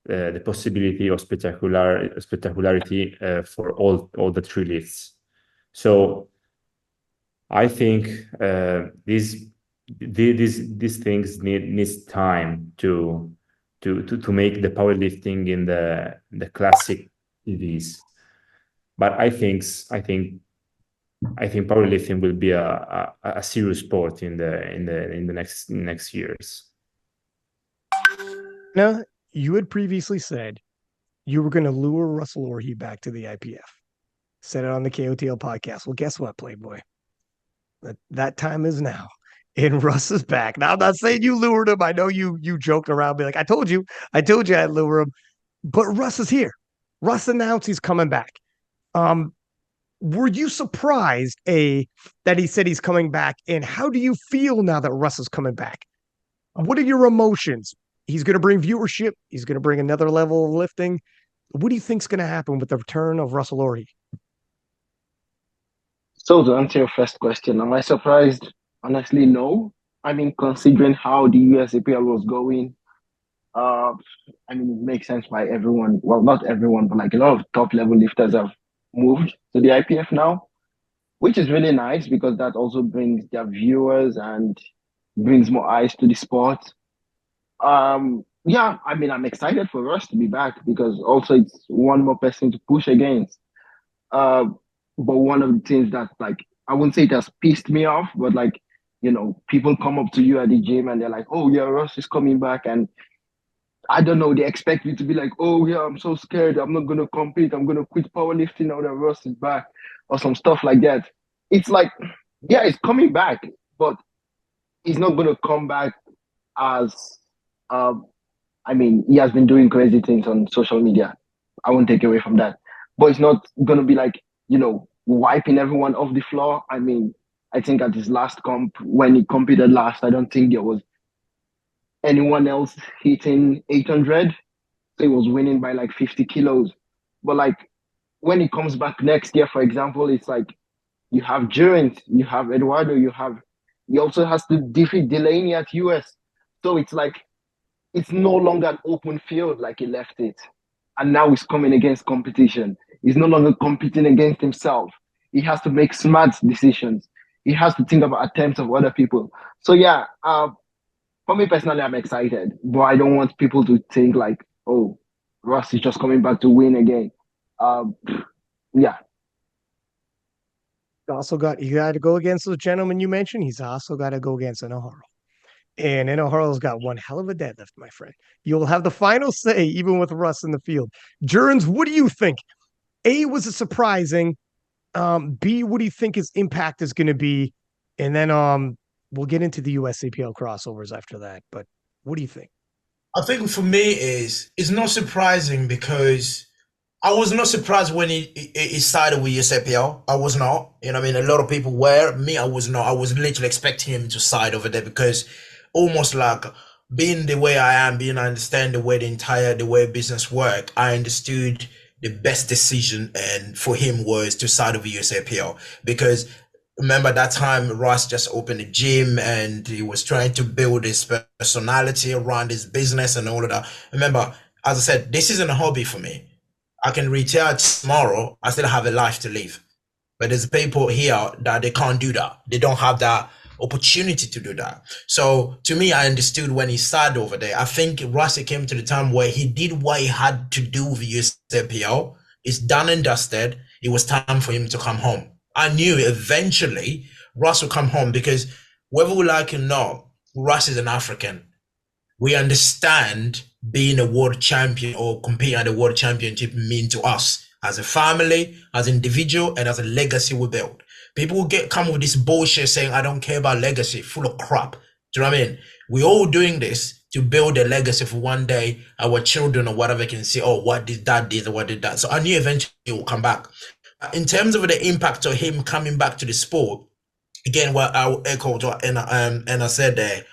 the possibility of spectacularity for all the three lifts. So I think these things needs time to make the powerlifting in the classic TVs. But I think powerlifting will be a serious sport in the next years. Now, you had previously said you were going to lure Russel Orhii back to the IPF. Said it on the KOTL podcast. Well, guess what, Playboy? That time is now. And Russ is back. Now, I'm not saying you lured him. I know you joked around, be like, I told you I'd lure him. But Russ is here. Russ announced he's coming back. Were you surprised, that he said he's coming back? And how do you feel now that Russ is coming back? What are your emotions? He's going to bring viewership. He's going to bring another level of lifting. What do you think's going to happen with the return of Russel Orhii? So to answer your first question, am I surprised? Honestly, no. I mean, considering how the USAPL was going, I mean, it makes sense why everyone, well, not everyone, but like a lot of top level lifters have moved to the IPF now, which is really nice because that also brings their viewers and brings more eyes to the sport. Yeah, I mean, I'm excited for Russ to be back because also it's one more person to push against. But one of the things that, like, I wouldn't say it has pissed me off, but like, you know, people come up to you at the gym and they're like, oh yeah, Russ is coming back. And I don't know, they expect you to be like, oh yeah, I'm so scared, I'm not gonna compete, I'm gonna quit powerlifting now that Russ is back, or some stuff like that. It's like, yeah, it's coming back, but he's not gonna come back as I mean, he has been doing crazy things on social media. I won't take away from that. But it's not gonna be like, you know, wiping everyone off the floor. I mean, I think at his last comp, when he competed last, I don't think there was anyone else hitting 800. So he was winning by like 50 kilos. But like when he comes back next year, for example, it's like you have Jurins, you have Edoardo, he also has to defeat Delaney at US. So it's like it's no longer an open field like he left it. And now he's coming against competition. He's no longer competing against himself. He has to make smart decisions. He has to think about attempts of other people. So yeah, for me personally, I'm excited, but I don't want people to think like, oh, Russ is just coming back to win again. Yeah. You got to go against those gentlemen you mentioned. He's also got to go against Enahoro. And Enahoro's got one hell of a deadlift, my friend. You'll have the final say, even with Russ in the field. Jurins, what do you think? A, was it surprising? B, what do you think his impact is going to be? And then we'll get into the USAPL crossovers after that. But what do you think? I think for me it's not surprising because I was not surprised when he started with USAPL. I was not. You know what I mean? A lot of people were. Me, I was not. I was literally expecting him to side over there because almost like being the way I am, being I understand the way business work, I understood the best decision and for him was to side over USAPL because remember that time Russ just opened a gym and he was trying to build his personality around his business and all of that. Remember, as I said, this isn't a hobby for me. I can retire tomorrow. I still have a life to live. But there's people here that they can't do that. They don't have that opportunity to do that. So to me, I understood when he started over there. I think Russell came to the time where he did what he had to do with USAPL. It's done and dusted. It was time for him to come home. I knew eventually Russ will come home because whether we like it or not, Russ is an African. We understand being a world champion or competing at the world championship mean to us as a family, as an individual, and as a legacy we build. People will come with this bullshit saying, I don't care about legacy, full of crap. Do you know what I mean? We're all doing this to build a legacy for one day our children or whatever can see, oh, what did that did or what did that. So I knew eventually it will come back. In terms of the impact of him coming back to the sport, again, what I'll echo what Anna said there,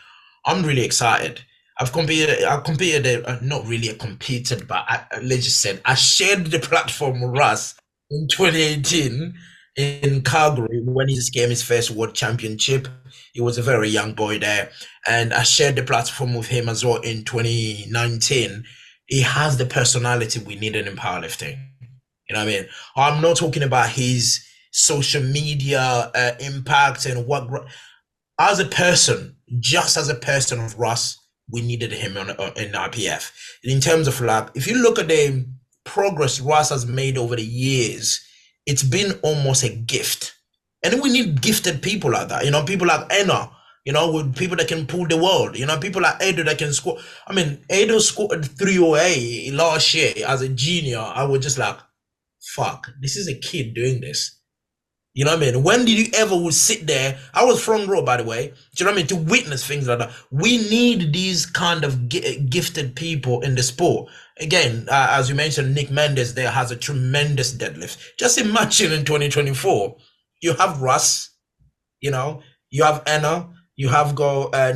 I'm really excited. I've competed, not really competed, but let's just say I shared the platform with Russ in 2018 in Calgary when he just came his first world championship. He was a very young boy there, and I shared the platform with him as well in 2019. He has the personality we needed in powerlifting. You know what I mean? I'm not talking about his social media impact and what. As a person, just as a person of Russ, we needed him in IPF. In terms of like, if you look at the progress Russ has made over the years, it's been almost a gift. And we need gifted people like that. You know, people like Enna, you know, with people that can pull the world. You know, people like Edo that can score. I mean, Edo scored 308 last year as a junior. I was just like, fuck, this is a kid doing this. You know what I mean? When did you ever would sit there? I was front row, by the way. Do you know what I mean? To witness things like that. We need these kind of gifted people in the sport. Again, as you mentioned, Nick Mendes there has a tremendous deadlift. Just imagine in 2024, you have Russ, you know, you have Anna, you have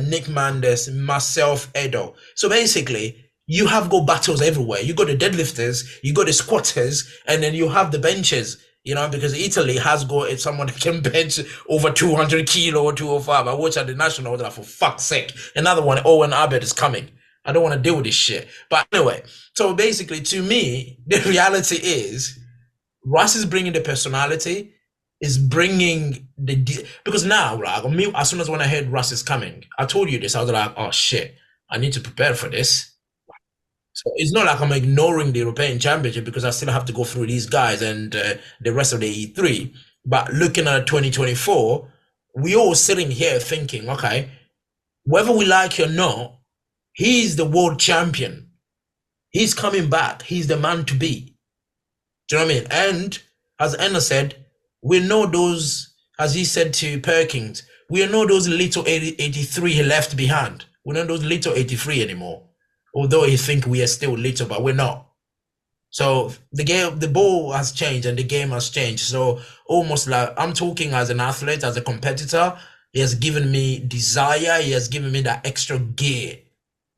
Nick Mendes, myself, Edo. So basically, you have battles everywhere. You got the deadlifters, you got the squatters, and then you have the benches. You know, because Italy has got someone that can bench over 200 kilo or 205. I watched at the national, like, for fuck's sake. Another one, Owen Abed, is coming. I don't want to deal with this shit. But anyway, so basically, to me, the reality is Russ is bringing the personality, is bringing because now, like, me, as soon as when I heard Russ is coming, I told you this, I was like, oh shit, I need to prepare for this. So it's not like I'm ignoring the European Championship because I still have to go through these guys and the rest of the E3. But looking at 2024, we all sitting here thinking, okay, whether we like it or not, he's the world champion. He's coming back. He's the man to be. Do you know what I mean? And as Anna said, we know those, as he said to Perkins, we know those little 83 he left behind. We don't know those little 83 anymore. Although you think we are still little, but we're not. So the ball has changed and the game has changed. So almost like I'm talking as an athlete, as a competitor, he has given me desire. He has given me that extra gear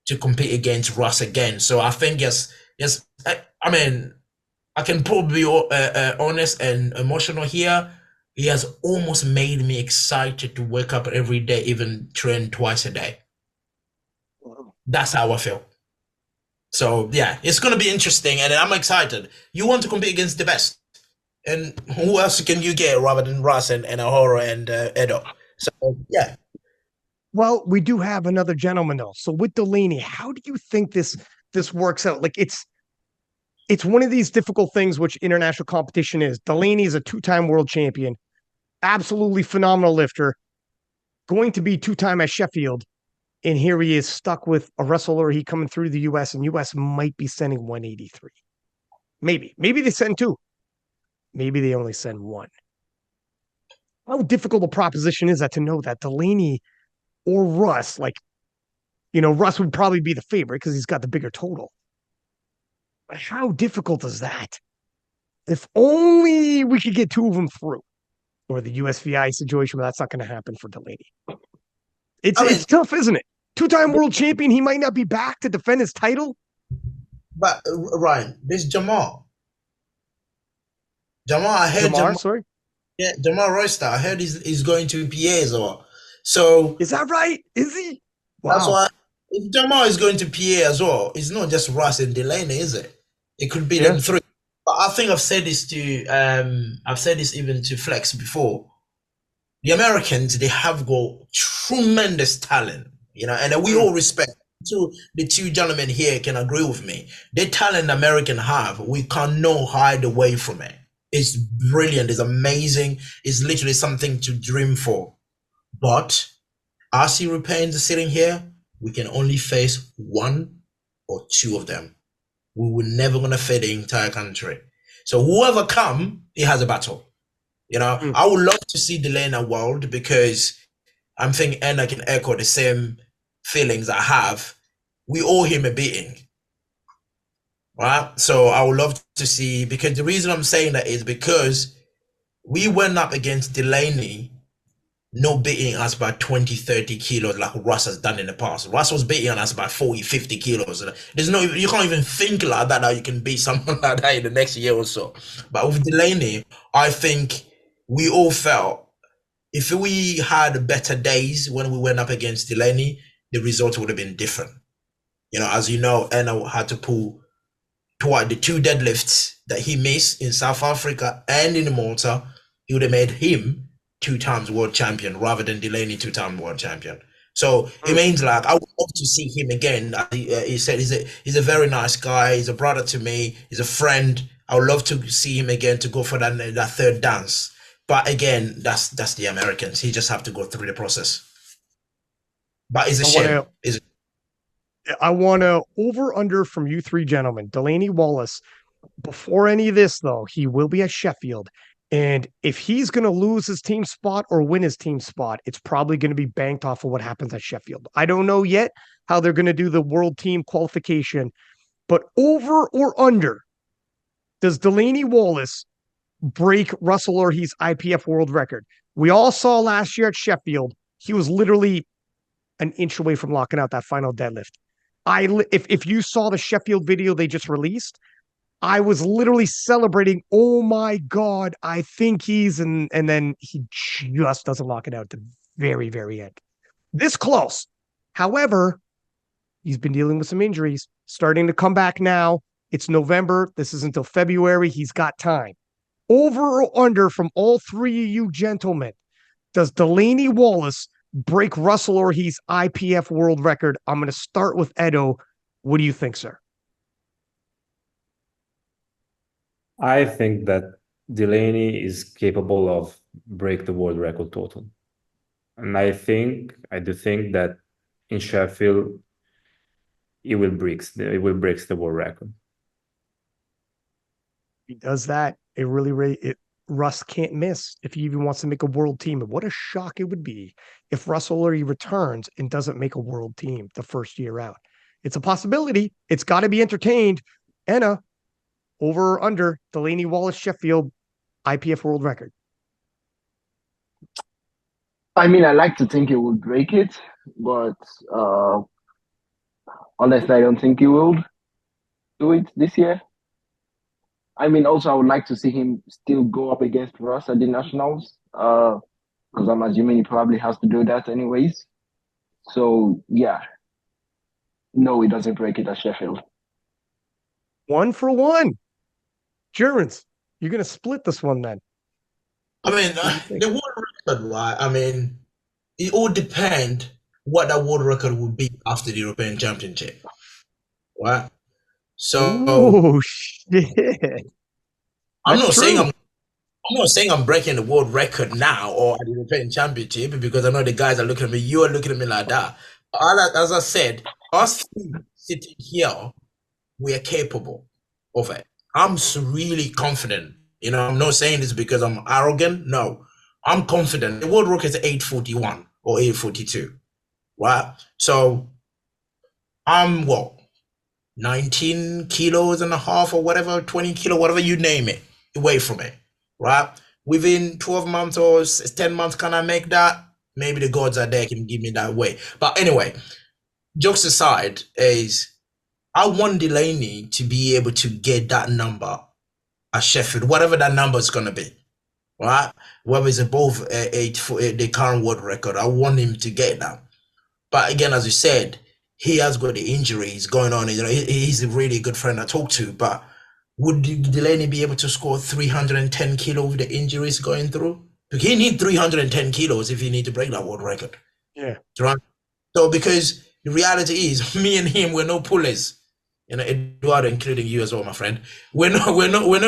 to compete against Russ again. So I think yes. I mean, I can probably be honest and emotional here. He has almost made me excited to wake up every day, even train twice a day. That's how I feel. So yeah, it's going to be interesting, and I'm excited. You want to compete against the best, and who else can you get rather than Russ and Enahoro and Edo? So yeah. Well, we do have another gentleman though. So with Delaney, how do you think this works out? Like it's one of these difficult things which international competition is. Delaney is a 2-time world champion, absolutely phenomenal lifter, going to be 2-time at Sheffield. And here he is stuck with a Russel Orhii coming through the U.S. and U.S. might be sending 183. Maybe they send 2. Maybe they only send 1. How difficult a proposition is that to know that Delaney or Russ, like, you know, Russ would probably be the favorite because he's got the bigger total. But how difficult is that? If only we could get 2 of them through. Or the USVI situation, but that's not going to happen for Delaney. It's tough, isn't it? 2-time world champion, he might not be back to defend his title. But Ryan, this Jamal, I heard sorry? Yeah, Jamal Royster, I heard he's going to PA as well. So is that right? Is he? Wow. That's why if Jamal is going to PA as well, it's not just Russ and Delaney, is it? It could be them 3. But I think I've said this even to Flex before. The Americans, they have got tremendous talent, you know, and we all respect. So the 2 gentlemen here can agree with me. The talent the American have, we cannot hide away from it. It's brilliant. It's amazing. It's literally something to dream for. But us Europeans are sitting here, we can only face 1 or 2 of them. We were never going to face the entire country. So whoever come, he has a battle. I would love to see Delaney World because I'm thinking Enna can echo the same feelings I have. We owe him a beating, right? So I would love to see, because the reason I'm saying that is because we went up against Delaney, no beating us by 20, 30 kilos like Russ has done in the past. Russ was beating us by 40, 50 kilos. You can't even think like that you can beat someone like that in the next year or so. But with Delaney, I think we all felt if we had better days when we went up against Delaney, the result would have been different. As you know, Enna had to pull toward the 2 deadlifts that he missed in South Africa and in Malta. He would have made him 2 times world champion rather than Delaney 2 times world champion. So it means like I would love to see him again. He said he's a very nice guy. He's a brother to me. He's a friend. I would love to see him again to go for that 3rd dance. But again, that's the Americans. He just have to go through the process. But it's a shame. I want to over under from you 3 gentlemen. Delaney Wallace, before any of this, though, he will be at Sheffield. And if he's going to lose his team spot or win his team spot, it's probably going to be banked off of what happens at Sheffield. I don't know yet how they're going to do the world team qualification, but over or under, does Delaney Wallace break Russel Orhii's IPF world record? We all saw last year at Sheffield, he was literally an inch away from locking out that final deadlift. If you saw the Sheffield video they just released, I was literally celebrating. Oh my God, I think and then he just doesn't lock it out at the very, very end. This close. However, he's been dealing with some injuries, starting to come back now. It's November. This is until February. He's got time. Over or under from all 3 of you gentlemen, does Delaney Wallace break Russel Orheii's IPF world record? I'm going to start with Edo. What do you think, sir? I think that Delaney is capable of break the world record total. And I do think that in Sheffield, it will breaks the world record. He does that. Russ can't miss if he even wants to make a world team. And what a shock it would be if Russel Orhii returns and doesn't make a world team the first year out. It's a possibility. It's got to be entertained. Enna, over or under Delaney Wallace Sheffield IPF world record? I mean, I like to think he will break it, but honestly, I don't think he will do it this year. I mean, also, I would like to see him still go up against Russ at the Nationals, because I'm assuming he probably has to do that anyways. So, yeah. No, he doesn't break it at Sheffield. 1 for 1. Jurins, you're going to split this one then. I mean, the world record, right? I mean, it all depends what that world record will be after the European Championship, right? So, shit! I'm not saying I'm breaking the world record now or at the European Championship, because I know the guys are looking at me. You are looking at me like that. As I said, us sitting here, we are capable of it. I'm really confident. I'm not saying this because I'm arrogant. No, I'm confident. The world record is 841 or 842, right? So I'm 19 kilos and a half or whatever, 20 kilo, whatever you name it, away from it, right? Within 12 months or 10 months, can I make that? Maybe the gods are there, can give me that way. But anyway, jokes aside, I want Delaney to be able to get that number at Sheffield, whatever that number is going to be, right? Whether it's above the current world record, I want him to get that. But again, as you said, he has got the injuries going on. He's a really good friend I talk to, but would Delaney be able to score 310 kilos with the injuries going through? Because he needs 310 kilos if he need to break that world record. Yeah. Right? So because the reality is, me and him, we're no pullers. Edoardo, including you as well, my friend. We're no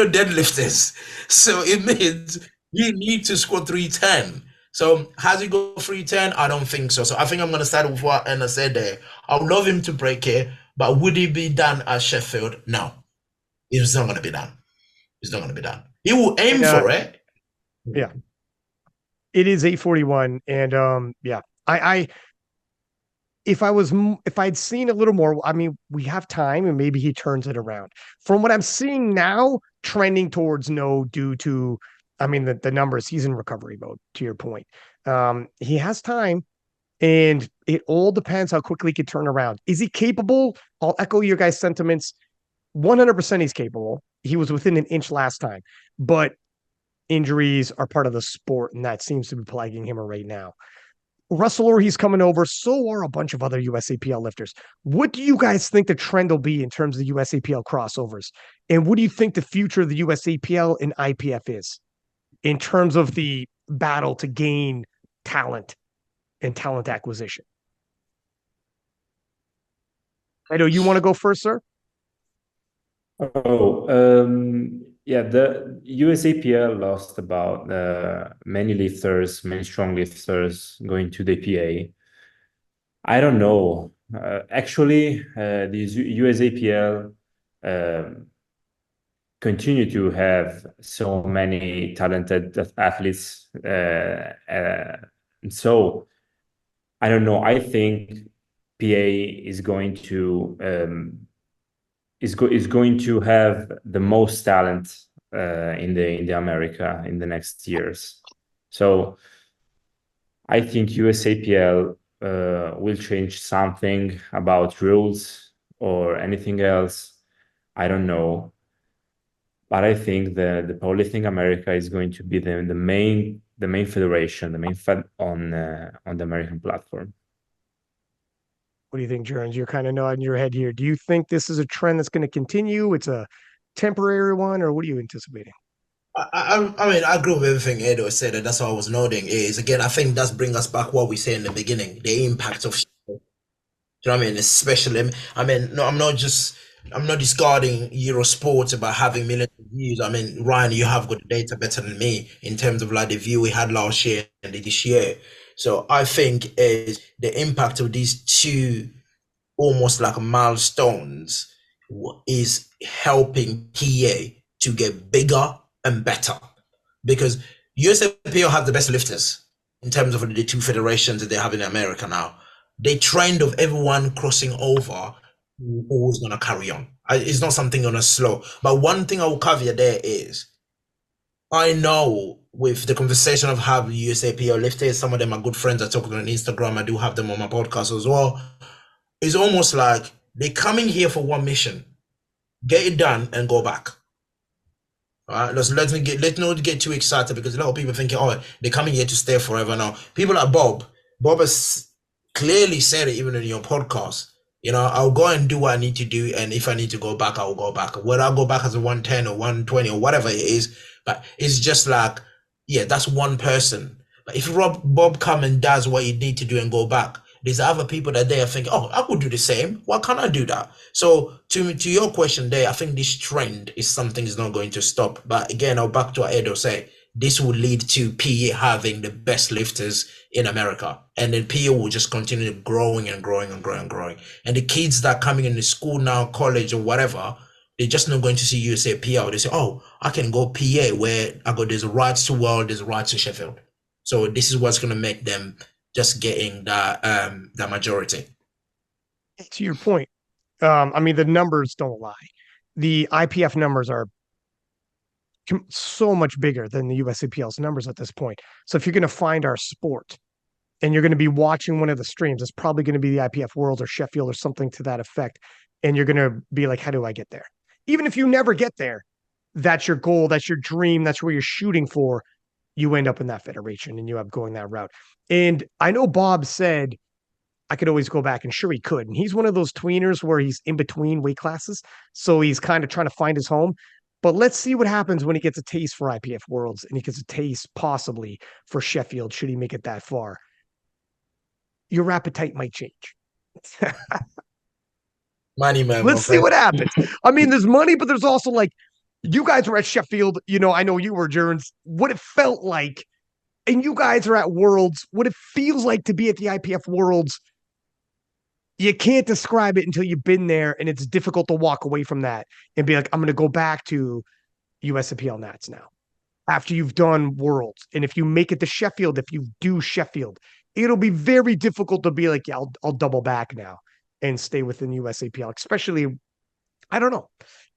deadlifters. So it means you need to score 310. So has he go 310? I don't think so. So I think I'm gonna start with what Enna said there. I would love him to break it, but would it be done at Sheffield? No. It's not gonna be done. It's not gonna be done. He will aim for it. Yeah. It is 8:41. And yeah, if I'd seen a little more, I mean, we have time and maybe he turns it around. From what I'm seeing now, trending towards no due to, I mean, the numbers, he's in recovery mode, to your point. He has time and it all depends how quickly he can turn around. Is he capable? I'll echo your guys' sentiments. 100% he's capable. He was within an inch last time, but injuries are part of the sport, and that seems to be plaguing him right now. Russel Orhii coming over. So are a bunch of other USAPL lifters. What do you guys think the trend will be in terms of the USAPL crossovers? And what do you think the future of the USAPL and IPF is in terms of the battle to gain talent and talent acquisition? Edo, you want to go first, sir? Yeah, the USAPL lost about many lifters, many strong lifters going to the PA. I don't know. Actually, the USAPL continue to have so many talented athletes. So I don't know. I think PA is going to is going to have the most talent in the America in the next years. So I think USAPL will change something about rules or anything else. I don't know. But I think the Powerlifting America is going to be the main federation, the main on the American platform. What do you think, Jurins? You're kind of nodding your head here. Do you think this is a trend that's going to continue? It's a temporary one, or what are you anticipating? I mean, I agree with everything Edo said, and that's what I was noting. Is again, I think that's bring us back what we said in the beginning, the impact of. You know what I mean? Especially, I mean, no, I'm not discarding Eurosport about having millions of views. I mean, Ryan, you have got the data better than me in terms of like the view we had last year and this year. So I think is the impact of these two almost like milestones is helping PA to get bigger and better because USAPL have the best lifters in terms of the two federations that they have in America now. The trend of everyone crossing over always going to carry on. It's not something going to slow. But one thing I will caveat there is I know with the conversation I've had with USAPL lifters, some of them are good friends. I talk to them on Instagram. I do have them on my podcast as well. It's almost like they're coming here for one mission, get it done and go back. All right, let's not get too excited because a lot of people thinking, oh, they're coming here to stay forever. Now, people like Bob has clearly said it even in your podcast. You know, I'll go and do what I need to do, and if I need to go back, I will go back. Whether I go back as a 110 or 120 or whatever it is, but it's just like, yeah, that's one person. But if Bob come and does what you need to do and go back, there's other people that they are thinking, oh, I could do the same. Why can't I do that? So to your question there, I think this trend is something is not going to stop. But again, I'll back to what Edo said. This will lead to PE having the best lifters in America. And then PE will just continue growing and growing and growing and growing. And the kids that are coming into school now, college or whatever, they're just not going to see USAPL. They say, oh, I can go PA where I go, there's a ride to World, there's a ride to Sheffield. So this is what's going to make them just getting the majority. To your point, I mean, the numbers don't lie. The IPF numbers are so much bigger than the USAPL's numbers at this point. So if you're going to find our sport and you're going to be watching one of the streams, it's probably going to be the IPF Worlds or Sheffield or something to that effect. And you're going to be like, how do I get there? Even if you never get there, that's your goal, that's your dream, that's where you're shooting for. You end up in that federation and you have going that route. And I know Bob said I could always go back, and sure he could. And he's one of those tweeners where he's in between weight classes. So he's kind of trying to find his home. But let's see what happens when he gets a taste for IPF Worlds and he gets a taste possibly for Sheffield, should he make it that far. Your appetite might change. Money, man. Let's see what happens. I mean, there's money, but there's also like, you guys were at Sheffield. You know, I know you were, Jurins. What it felt like, and you guys are at Worlds, what it feels like to be at the IPF Worlds, you can't describe it until you've been there, and it's difficult to walk away from that and be like, I'm going to go back to USAPL Nats now. after you've done Worlds. And if you make it to Sheffield, if you do Sheffield, it'll be very difficult to be like, yeah, I'll double back now and stay within the USAPL, especially, I don't know.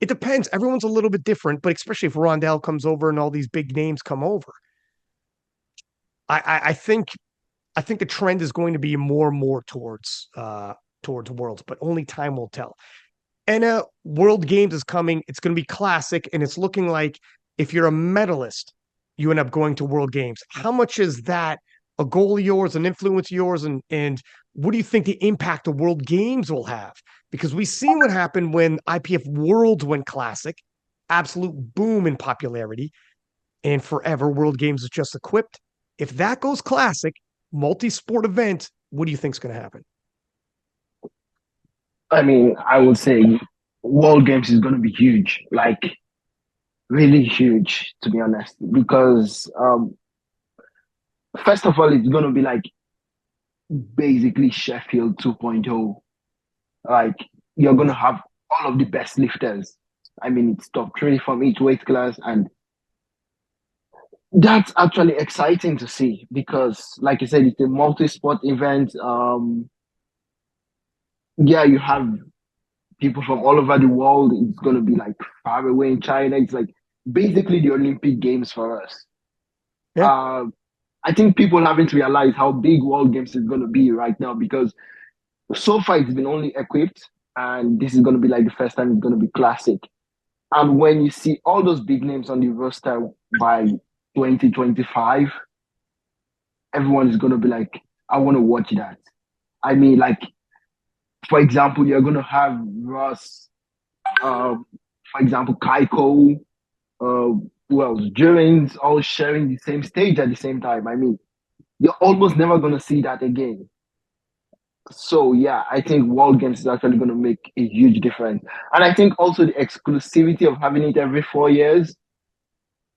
It depends. Everyone's a little bit different, but especially if Rondell comes over and all these big names come over. I think the trend is going to be more and more towards Worlds, but only time will tell. And World Games is coming. It's going to be classic, and it's looking like if you're a medalist, you end up going to World Games. How much is that a goal of yours, an influence of yours, and what do you think the impact of World Games will have? Because we've seen what happened when IPF Worlds went classic, absolute boom in popularity, and forever World Games is just equipped. If that goes classic, multi-sport event, what do you think is going to happen? I mean, I would say World Games is going to be huge, like really huge, to be honest, because first of all, it's going to be like basically Sheffield 2.0. Like you're going to have all of the best lifters. I mean, it's top three from each weight class, and that's actually exciting to see because, like you said, it's a multi-sport event. Yeah, you have people from all over the world. It's going to be like far away in China. It's like basically the Olympic Games for us. Yeah. I think people haven't realized how big World Games is going to be right now because so far it's been only equipped, and this is going to be like the first time it's going to be classic. And when you see all those big names on the roster by 2025, everyone is going to be like, I want to watch that. I mean, like, for example, you're going to have Russ, for example, Kaiko, who else? Jurins, all sharing the same stage at the same time. I mean, you're almost never going to see that again. So, yeah, I think World Games is actually going to make a huge difference. And I think also the exclusivity of having it every 4 years,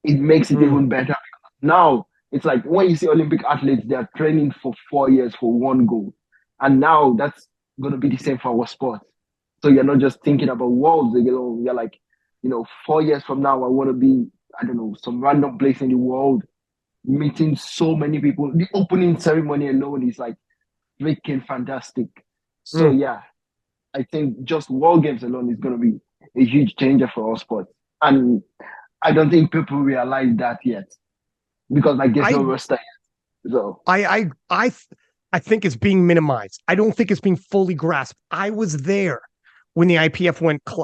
it makes it even better. Now, it's like when you see Olympic athletes, they're training for 4 years for one goal. And now that's going to be the same for our sport. So you're not just thinking about worlds, you're like, 4 years from now, I want to be, I don't know, some random place in the world, meeting so many people. The opening ceremony alone is like freaking fantastic. So yeah, I think just World Games alone is going to be a huge changer for our sport. And I don't think people realize that yet because like there's no roster yet. So I think it's being minimized. I don't think it's being fully grasped. I was there when the IPF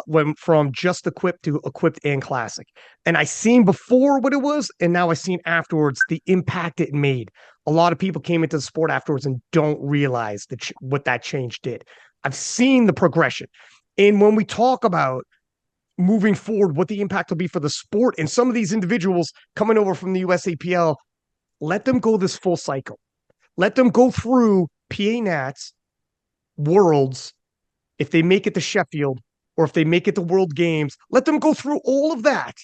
went from just equipped to equipped and classic, and I seen before what it was, and now I seen afterwards the impact it made. A lot of people came into the sport afterwards and don't realize what that change did. I've seen the progression, and when we talk about moving forward, what the impact will be for the sport, and some of these individuals coming over from the USAPL, let them go this full cycle. Let them go through PA Nats, Worlds, if they make it to Sheffield, or if they make it to World Games, let them go through all of that.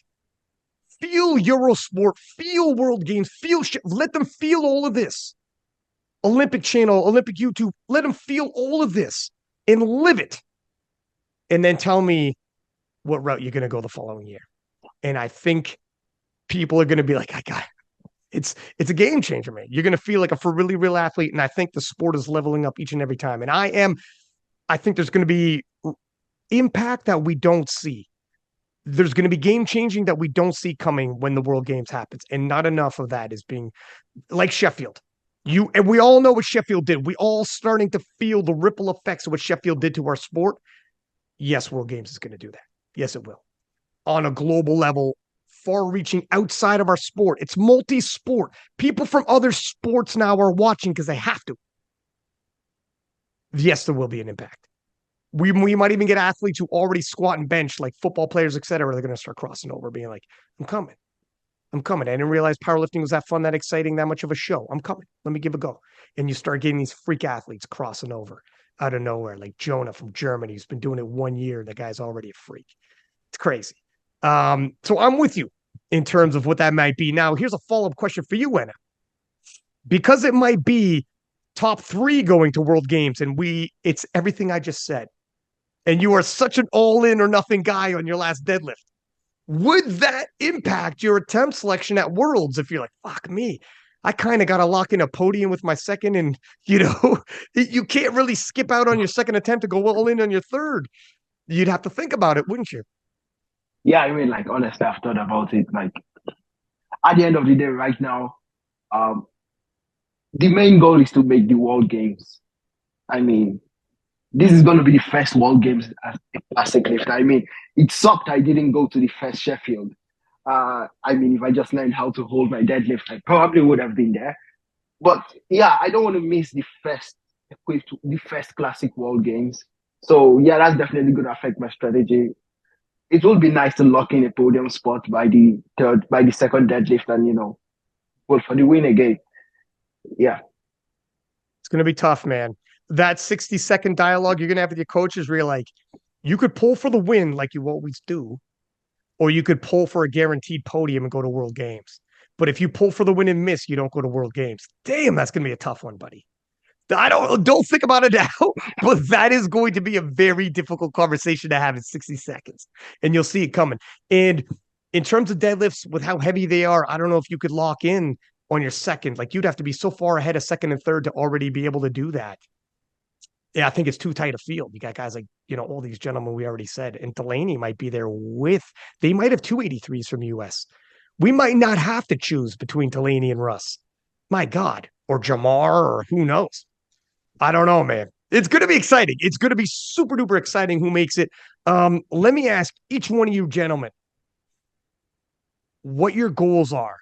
Feel Eurosport, feel World Games, let them feel all of this. Olympic Channel, Olympic YouTube, let them feel all of this and live it. And then tell me what route you're going to go the following year. And I think people are going to be like, I got it. It's a game changer, man. You're going to feel like a really real athlete. And I think the sport is leveling up each and every time. And I think there's going to be impact that we don't see. There's going to be game changing that we don't see coming when the World Games happens. And not enough of that is being like Sheffield. And we all know what Sheffield did. We all starting to feel the ripple effects of what Sheffield did to our sport. Yes, World Games is going to do that. Yes, it will. On a global level, far-reaching outside of our sport. It's multi-sport. People from other sports now are watching because they have to. Yes, there will be an impact. We might even get athletes who already squat and bench, like football players, et cetera. They're going to start crossing over, being like, I'm coming. I didn't realize powerlifting was that fun, that exciting, that much of a show. I'm coming. Let me give a go. And you start getting these freak athletes crossing over out of nowhere, like Jonah from Germany, who's been doing it 1 year. The guy's already a freak. It's crazy. So I'm with you in terms of what that might be. Now, here's a follow-up question for you, Enna. Because it might be top 3 going to World Games, and it's everything I just said. And you are such an all-in or nothing guy on your last deadlift. would that impact your attempt selection at Worlds if you're like, fuck me, I kind of got to lock in a podium with my second, and you can't really skip out on your second attempt to go all in on your third. You'd have to think about it, wouldn't you? Yeah, I mean, like honestly, I've thought about it. Like at the end of the day, right now, um, the main goal is to make the World Games. I mean, this is going to be the first World Games as a classic lifter. I mean, it sucked I didn't go to the first Sheffield. I mean, if I just learned how to hold my deadlift, I probably would have been there. But yeah, I don't want to miss the first classic World Games. So yeah, that's definitely going to affect my strategy. It would be nice to lock in a podium spot by the second deadlift, and go for the win again. Yeah. It's going to be tough, man. That 60-second dialogue you're going to have with your coaches where you're like, you could pull for the win like you always do, or you could pull for a guaranteed podium and go to World Games. But if you pull for the win and miss, you don't go to World Games. Damn, that's going to be a tough one, buddy. I don't think about it now, but that is going to be a very difficult conversation to have in 60 seconds, and you'll see it coming. And in terms of deadlifts, with how heavy they are, I don't know if you could lock in on your second. Like you'd have to be so far ahead of second and third to already be able to do that. Yeah, I think it's too tight a field. You got guys like, all these gentlemen we already said, and Delaney might be there they might have 283s from US. We might not have to choose between Delaney and Russ. My God, or Jamar, or who knows? I don't know, man. It's going to be exciting. It's going to be super duper exciting who makes it. Let me ask each one of you gentlemen what your goals are,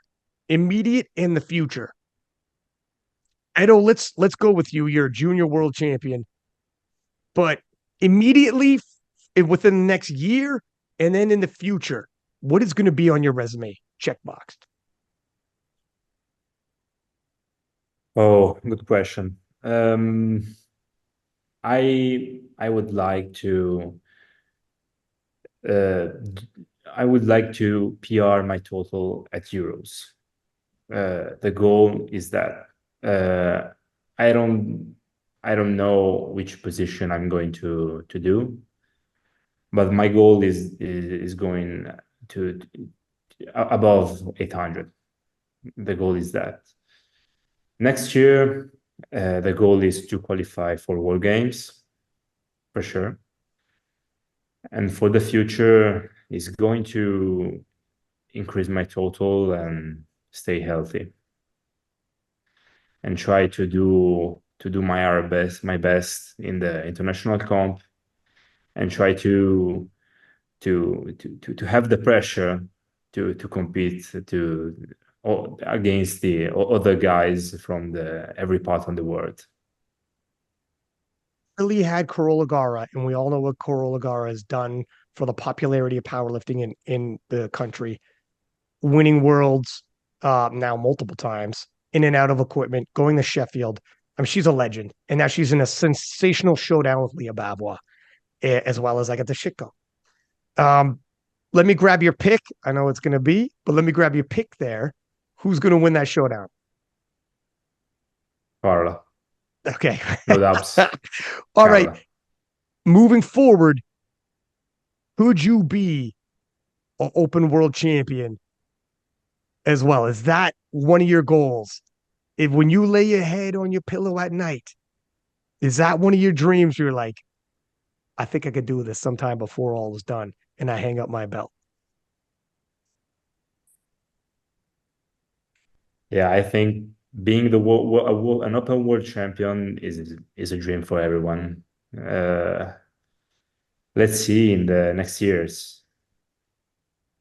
immediate and the future. Edo, let's go with you. You're a junior world champion, but immediately within the next year and then in the future, what is going to be on your resume? Checkboxed. Oh, good question. I would like to PR my total at Euros. The goal is that I don't know which position I'm going to do, but my goal is going to above 800. The goal is that. Next year, the goal is to qualify for World Games, for sure. And for the future, is going to increase my total and stay healthy, and try to do my best in the international comp, and try to have the pressure to compete against the other guys from every part of the world. Really had Corolagara, and we all know what Corolagara has done for the popularity of powerlifting in the country, winning worlds now multiple times, in and out of equipment, going to Sheffield. I mean, she's a legend, and now she's in a sensational showdown with Leah Bavois, as well as I got the shit go. Let me grab your pick. I know it's going to be, but let me grab your pick there. Who's going to win that showdown? Carla. Okay. No doubts. All right. Moving forward, could you be an open world champion as well? Is that one of your goals? If when you lay your head on your pillow at night, is that one of your dreams? You're like, I think I could do this sometime before all is done, and I hang up my belt. Yeah, I think being an open world champion is a dream for everyone. Let's see in the next years.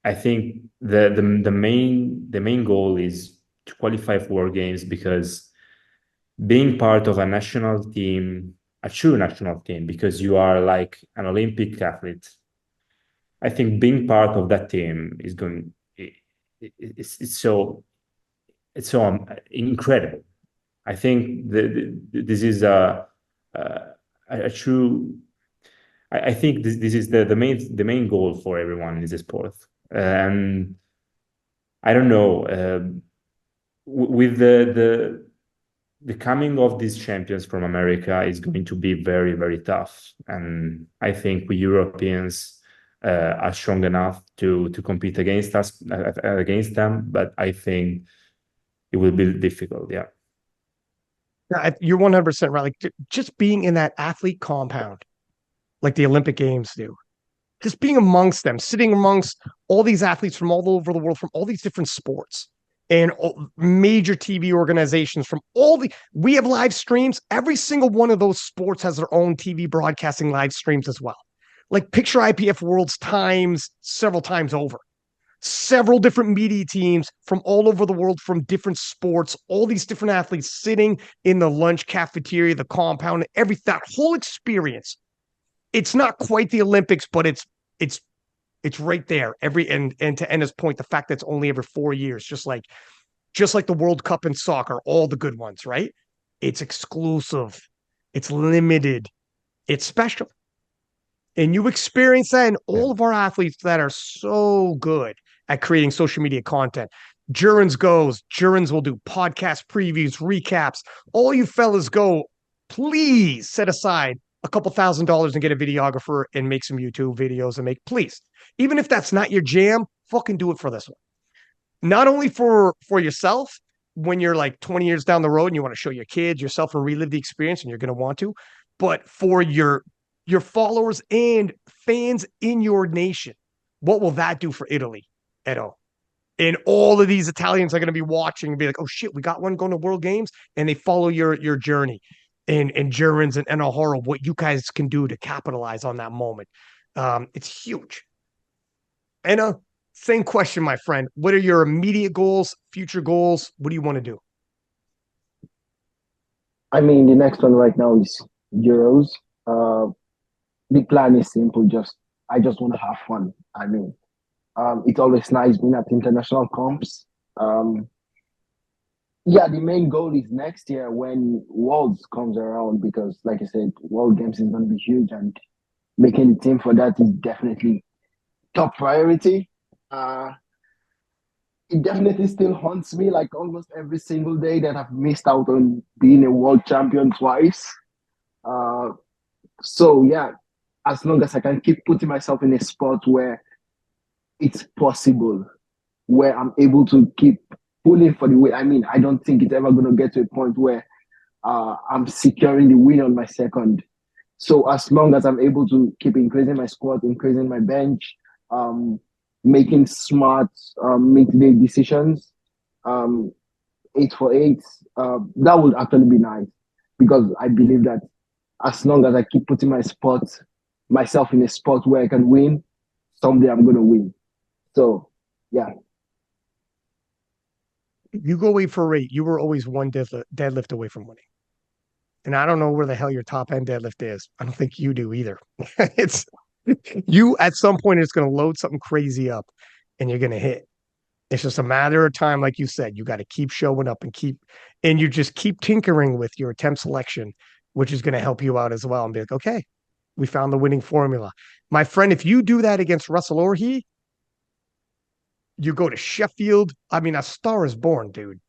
I think the main goal is to qualify for World Games, because being part of a national team, a true national team, because you are like an Olympic athlete, I think being part of that team is going. It's so incredible. I think this is a true. I think this is the main goal for everyone in this sport. And I don't know, with the coming of these champions from America is going to be very, very tough. And I think we Europeans are strong enough to compete against them. But I think it will be difficult. Yeah. You're 100% right. Like just being in that athlete compound, like the Olympic Games do, just being amongst them, sitting amongst all these athletes from all over the world, from all these different sports and major TV organizations from we have live streams. Every single one of those sports has their own TV broadcasting live streams as well. Like picture IPF Worlds times several times over. Several different media teams from all over the world, from different sports, all these different athletes sitting in the lunch cafeteria, the compound, that whole experience. It's not quite the Olympics, but it's right there. And to Enna's point, the fact that it's only every 4 years, just like the World Cup in soccer, all the good ones, right? It's exclusive, it's limited, it's special. And you experience that in all of our athletes that are so good at creating social media content. Jurins will do podcast previews, recaps. All you fellas go, please set aside a couple $1,000 and get a videographer and make some YouTube videos and please, even if that's not your jam, fucking do it for this one. Not only for yourself when you're like 20 years down the road and you want to show your kids, yourself, and relive the experience, and you're going to want to, but for your followers and fans in your nation. What will that do for Italy, Edo? And all of these Italians are going to be watching and be like, oh shit, we got one going to World Games, and they follow your journey and Jurins and Enahoro, what you guys can do to capitalize on that moment. It's huge. Enna, same question, my friend. What are your immediate goals, future goals? What do you want to do? I mean, the next one right now is Euros. The plan is simple. I just want to have fun. I mean, it's always nice being at international comps. Yeah, the main goal is next year when Worlds comes around, because, like I said, World Games is going to be huge, and making the team for that is definitely top priority. It definitely still haunts me, like almost every single day, that I've missed out on being a world champion twice. So yeah, as long as I can keep putting myself in a spot where it's possible, where I'm able to keep pulling for the win. I mean, I don't think it's ever going to get to a point where I'm securing the win on my second. So as long as I'm able to keep increasing my squat, increasing my bench, making smart mid-day decisions, 8 for 8, that would actually be nice, because I believe that as long as I keep putting myself in a spot where I can win, someday I'm going to win. So, yeah. You go 8 for 8. You were always one deadlift away from winning. And I don't know where the hell your top end deadlift is. I don't think you do either. It's you at some point, it's going to load something crazy up and you're going to hit. It's just a matter of time. Like you said, you got to keep showing up and you just keep tinkering with your attempt selection, which is going to help you out as well, and be like, okay, we found the winning formula. My friend, if you do that against Russel Orhii, you go to Sheffield. I mean, a star is born, dude.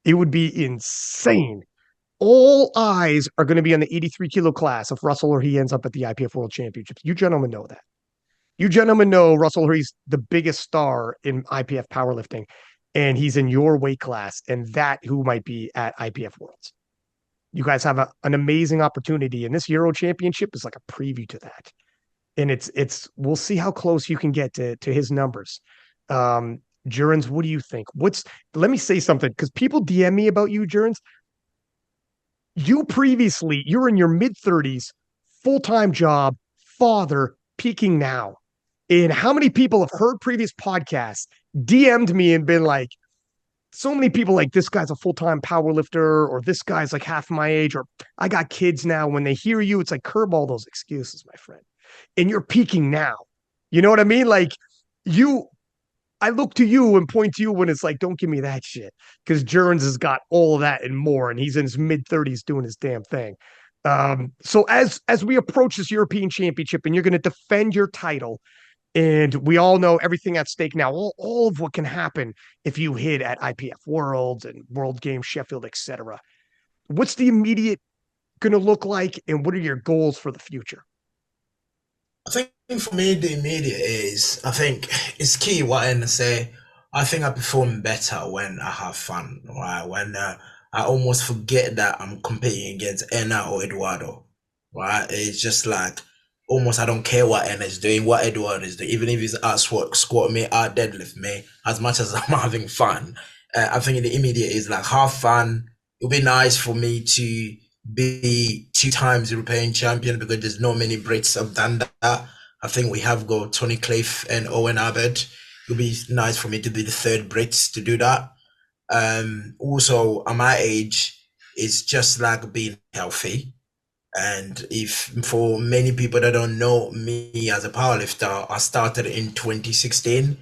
It would be insane. All eyes are going to be on the 83 kilo class if Russel Orhii ends up at the IPF World Championships. You gentlemen know that. You gentlemen know Russel Orhii's the biggest star in IPF powerlifting, and he's in your weight class, and that who might be at IPF Worlds. You guys have an amazing opportunity, and this Euro Championship is like a preview to that. And it's we'll see how close you can get to his numbers. Jurins, what do you think? Let me say something, because people DM me about you, Jurins. You were in your mid-30s, full-time job, father, peaking now. And how many people have heard previous podcasts, DM'd me and been like, so many people like, this guy's a full-time power lifter, or this guy's like half my age, or I got kids now. When they hear you, it's like, curb all those excuses, my friend. And you're peaking now. You know what I mean? Like I look to you and point to you when it's like, don't give me that shit, because Jurins has got all of that and more, and he's in his mid-30s doing his damn thing. So as we approach this European Championship, and you're going to defend your title, and we all know everything at stake now, all of what can happen if you hit at IPF Worlds and World Games, Sheffield, etc. What's the immediate going to look like, and what are your goals for the future? I think for me, the immediate is, I think it's key what I say. I think I perform better when I have fun, right? When I almost forget that I'm competing against Enna or Eduardo, right? It's just like almost I don't care what Enna is doing, what Eduardo is doing, even if he's out squat me, out deadlift me, as much as I'm having fun. I think the immediate is like have fun. It'll be nice for me to be 2 times European champion because there's not many Brits have done that. I think we have got Tony Cliff and Owen Abbott. It'll be nice for me to be the third Brits to do that. Also, at my age, it's just like being healthy. And if for many people that don't know me as a powerlifter, I started in 2016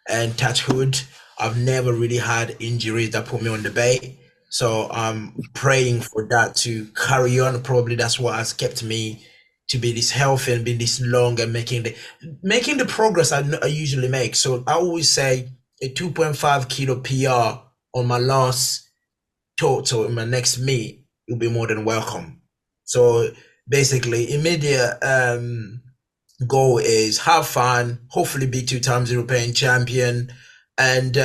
and touch wood, I've never really had injuries that put me on the bait. So I'm praying for that to carry on. Probably that's what has kept me to be this healthy and be this long and making the progress I usually make. So I always say a 2.5 kilo PR on my last total in my next meet, you'll be more than welcome. So basically, immediate goal is have fun, hopefully be 2 times European champion, and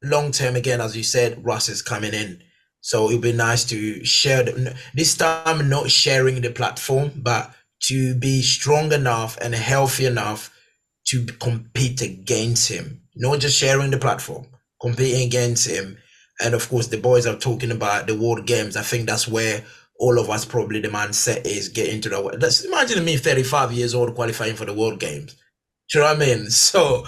long term again, as you said, Russ is coming in. So it'll be nice to share this time, not sharing the platform, but to be strong enough and healthy enough to compete against him, not just sharing the platform, competing against him. And of course, the boys are talking about the World Games. I think that's where all of us probably the mindset is getting to the world. Let's imagine me 35 years old qualifying for the World Games. Do you know what I mean? So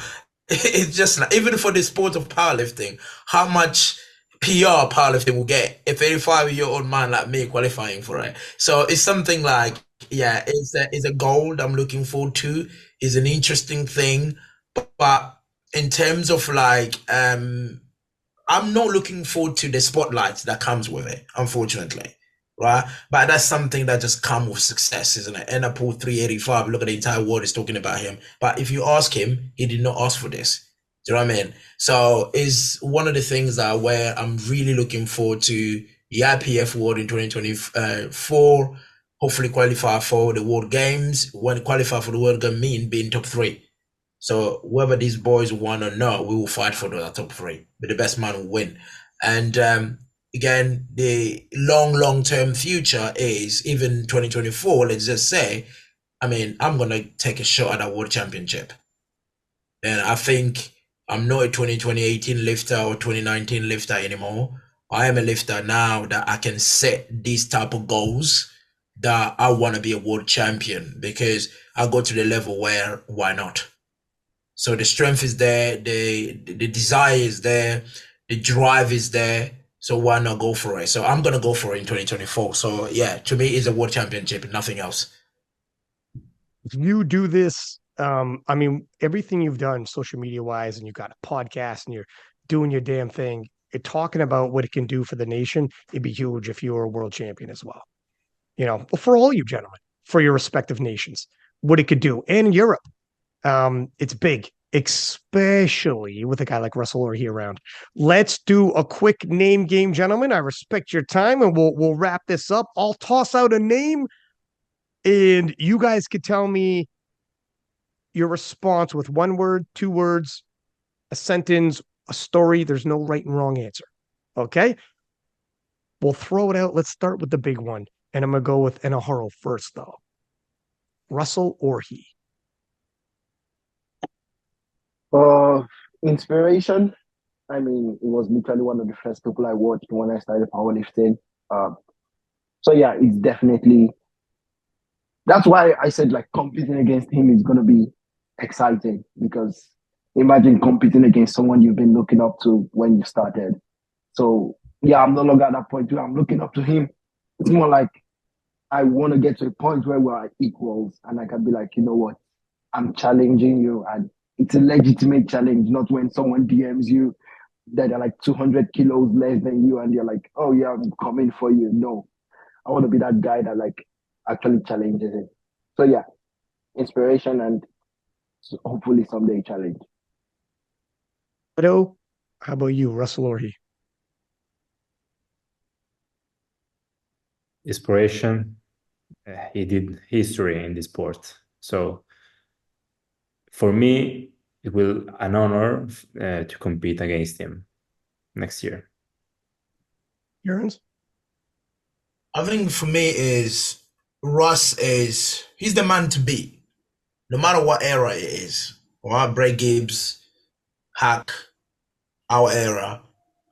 it's just like, even for the sport of powerlifting, how much PR powerlifting will get a 35-year-old man like me qualifying for it. So it's something like, yeah, it's a goal that I'm looking forward to. It's an interesting thing. But in terms of like, I'm not looking forward to the spotlight that comes with it, unfortunately. Right. But that's something that just comes with success, isn't it? And I pulled 385. Look at the entire world is talking about him. But if you ask him, he did not ask for this. Do you know what I mean? So is one of the things that where I'm really looking forward to the IPF World in 2024, hopefully qualify for the World Games. When qualify for the World Game mean being top 3. So whether these boys want or not, we will fight for the top 3. But the best man will win. And again, the long term future is even 2024. Let's just say, I mean, I'm gonna take a shot at that world championship. And I think I'm not a 2018 lifter or 2019 lifter anymore. I am a lifter now that I can set these type of goals that I want to be a world champion because I go to the level where why not? So the strength is there, the desire is there, the drive is there. So why not go for it? So I'm gonna go for it in 2024. So yeah, to me, it's a world championship and nothing else. You do this. I mean, everything you've done social media wise, and you've got a podcast and you're doing your damn thing. You're talking about what it can do for the nation. It'd be huge if you were a world champion as well. For all you gentlemen, for your respective nations, what it could do. And in Europe, it's big, especially with a guy like Russel Orhii around. Let's do a quick name game, gentlemen. I respect your time, and we'll wrap this up. I'll toss out a name, and you guys could tell me your response with 1 word, 2 words, a sentence, a story. There's no right and wrong answer. Okay? We'll throw it out. Let's start with the big one. And I'm going to go with Enahoro first, though. Russel Orhii. Inspiration. I mean, it was literally one of the first people I watched when I started powerlifting. So yeah, it's definitely that's why I said like competing against him is gonna be exciting because imagine competing against someone you've been looking up to when you started. So yeah, I'm no longer at that point where I'm looking up to him. It's more like I want to get to a point where we're equals and I can be like, you know what, I'm challenging you and it's a legitimate challenge, not when someone DMs you that are like 200 kilos less than you and you're like, oh yeah, I'm coming for you. No, I want to be that guy that like actually challenges it. So yeah, inspiration and hopefully someday challenge. How about you, Russel Orhii? Inspiration. He did history in the sport. So for me, it will an honor to compete against him next year. Jurins? I think for me is Russ he's the man to beat, no matter what era it is. Or Bray Gibbs, Hack, our era,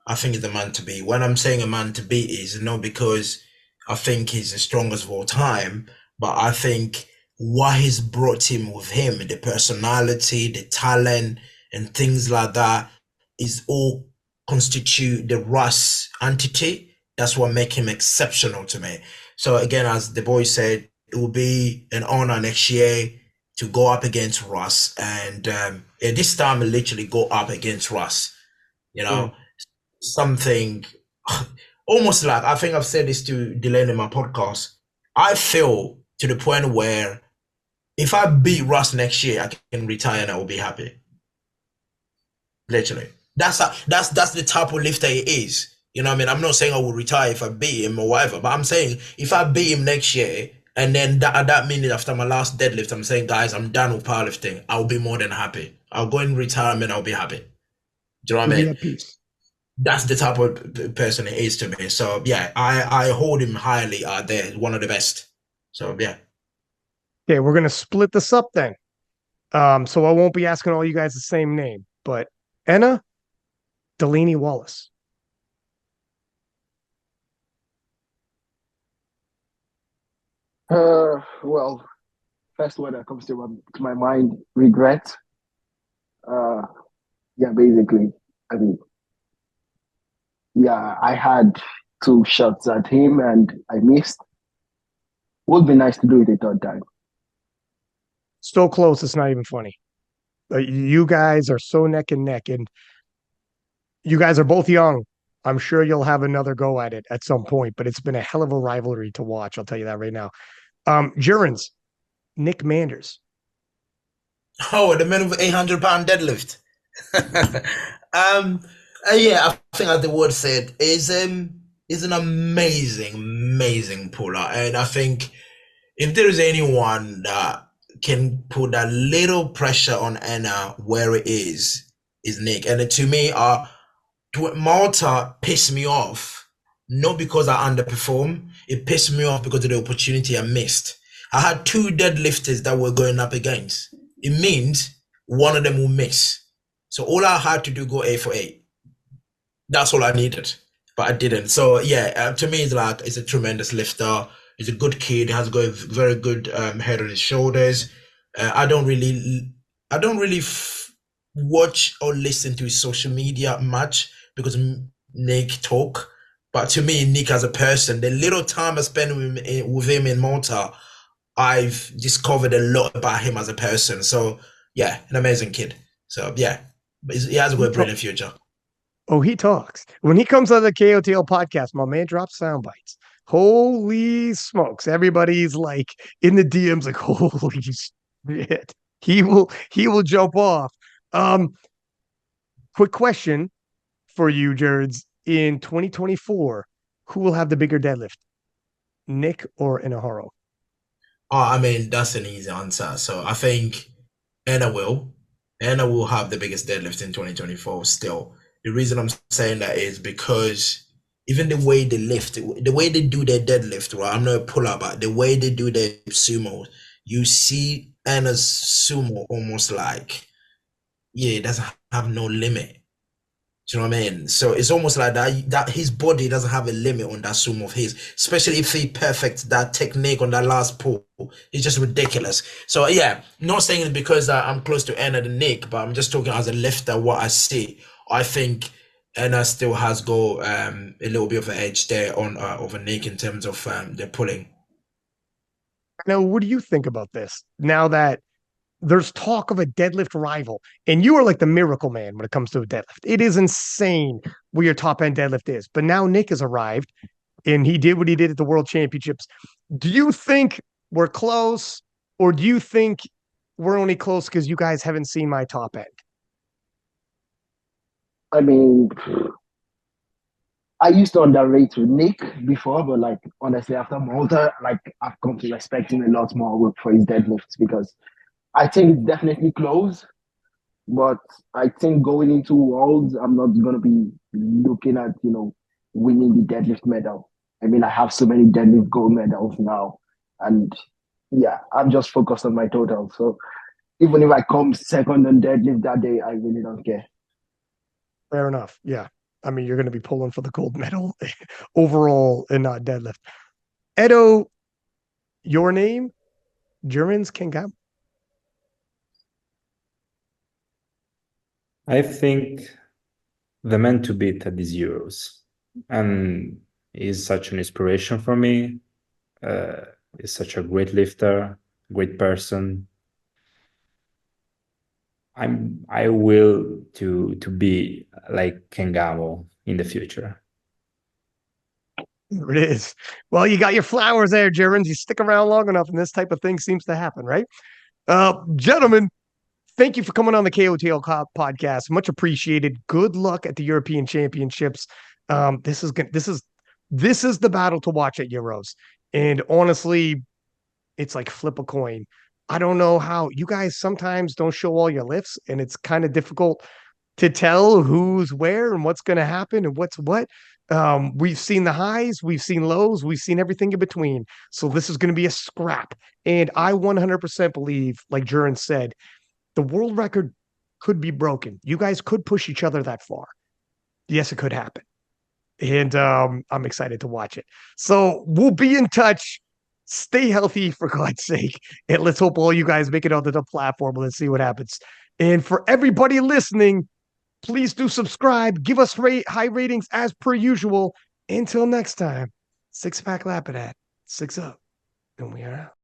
I think he's the man to beat. When I'm saying a man to beat is not because I think he's the strongest of all time, but I think what he's brought him with him, the personality, the talent, and things like that, is all constitute the Russ entity. That's what make him exceptional to me. So again, as the boy said, it will be an honor next year to go up against Russ, and this time literally go up against Russ. You know, something almost like, I think I've said this to Delaney in my podcast. I feel to the point where if I beat Russ next year, I can retire and I will be happy. Literally, that's the type of lifter he is. You know what I mean? I'm not saying I will retire if I beat him or whatever, but I'm saying if I beat him next year, and then that minute after my last deadlift, I'm saying, guys, I'm done with powerlifting, I'll be more than happy. I'll go in retirement, I'll be happy. Do you know what I mean? Be at peace. That's the type of person he is to me. So yeah, I hold him highly there, one of the best. So yeah. Okay, we're gonna split this up then. So I won't be asking all you guys the same name, but Enna, Delaney Wallace. Well, first word that comes to my mind, regret. Yeah, basically, I mean, yeah, I had 2 shots at him and I missed. Would be nice to do it a third time. So close, it's not even funny. You guys are so neck and neck, and you guys are both young. I'm sure you'll have another go at it at some point, but it's been a hell of a rivalry to watch. I'll tell you that right now. Jurins, Nick Manders. Oh, the man with 800-pound deadlift. Yeah, I think as the word said, is an amazing puller, and I think if there is anyone that can put that little pressure on Anna where it is Nick. And to me, Malta pissed me off, not because I underperformed. It pissed me off because of the opportunity I missed. I had 2 deadlifters that were going up against. It means one of them will miss. So all I had to do go 8 for 8. That's all I needed, but I didn't. So yeah, to me, it's a tremendous lifter. He's a good kid. He has got a very good head on his shoulders. I don't really watch or listen to his social media much because Nick talk. But to me, Nick as a person, the little time I spent with him in Malta, I've discovered a lot about him as a person. So yeah, an amazing kid. So yeah, he has a brilliant future. Oh, he talks. When he comes on the KOTL podcast, my man drops sound bites. Holy smokes. Everybody's like in the DMs like, holy shit. He will jump off. Quick question for you, Jurins. In 2024, who will have the bigger deadlift? Nick or Enahoro? Oh, I mean, that's an easy answer. So I think Anna will have the biggest deadlift in 2024 still. The reason I'm saying that is because even the way they lift, the way they do their deadlift, right? I'm not a puller, but the way they do their sumo, you see Anna's sumo almost like, yeah, it doesn't have no limit. Do you know what I mean? So it's almost like that his body doesn't have a limit on that sumo of his, especially if he perfects that technique on that last pull. It's just ridiculous. So yeah, not saying it because I'm close to Anna than Nick, but I'm just talking as a lifter, what I see. I think Anna still has got a little bit of an edge there on over Nick in terms of their pulling. Now, what do you think about this? Now that there's talk of a deadlift rival, and you are like the miracle man when it comes to a deadlift. It is insane where your top end deadlift is. But now Nick has arrived, and he did what he did at the World Championships. Do you think we're close, or do you think we're only close because you guys haven't seen my top end? I mean, I used to underrate Nick before, but like honestly, after Malta, like I've come to respect him a lot more for his deadlifts because I think it's definitely close, but I think going into Worlds, I'm not gonna be looking at winning the deadlift medal. I mean, I have so many deadlift gold medals now, and yeah, I'm just focused on my total. So even if I come second on deadlift that day, I really don't care. Fair enough. Yeah. I mean, you're going to be pulling for the gold medal overall and not deadlift. Edo, your name, Jurins Kengamu. I think the man to beat at these Euros, and he's such an inspiration for me. He's such a great lifter, great person. I will to be like Kengamu in the future. There it is. Well, you got your flowers there, Jurins. You stick around long enough, and this type of thing seems to happen, right? Gentlemen, thank you for coming on the KOTL podcast. Much appreciated. Good luck at the European Championships. This is the battle to watch at Euros. And honestly, it's like flip a coin. I don't know how you guys sometimes don't show all your lifts, and it's kind of difficult to tell who's where and what's going to happen and what's what. We've seen the highs, we've seen lows, we've seen everything in between. So this is going to be a scrap. And I 100% believe, like Jurin said, the world record could be broken. You guys could push each other that far. Yes, it could happen. And I'm excited to watch it. So we'll be in touch. Stay healthy, for God's sake. And let's hope all you guys make it onto the platform. Let's see what happens. And for everybody listening, please do subscribe. Give us high ratings as per usual. Until next time, Six Pack Lapadat, 6 up, and we are out.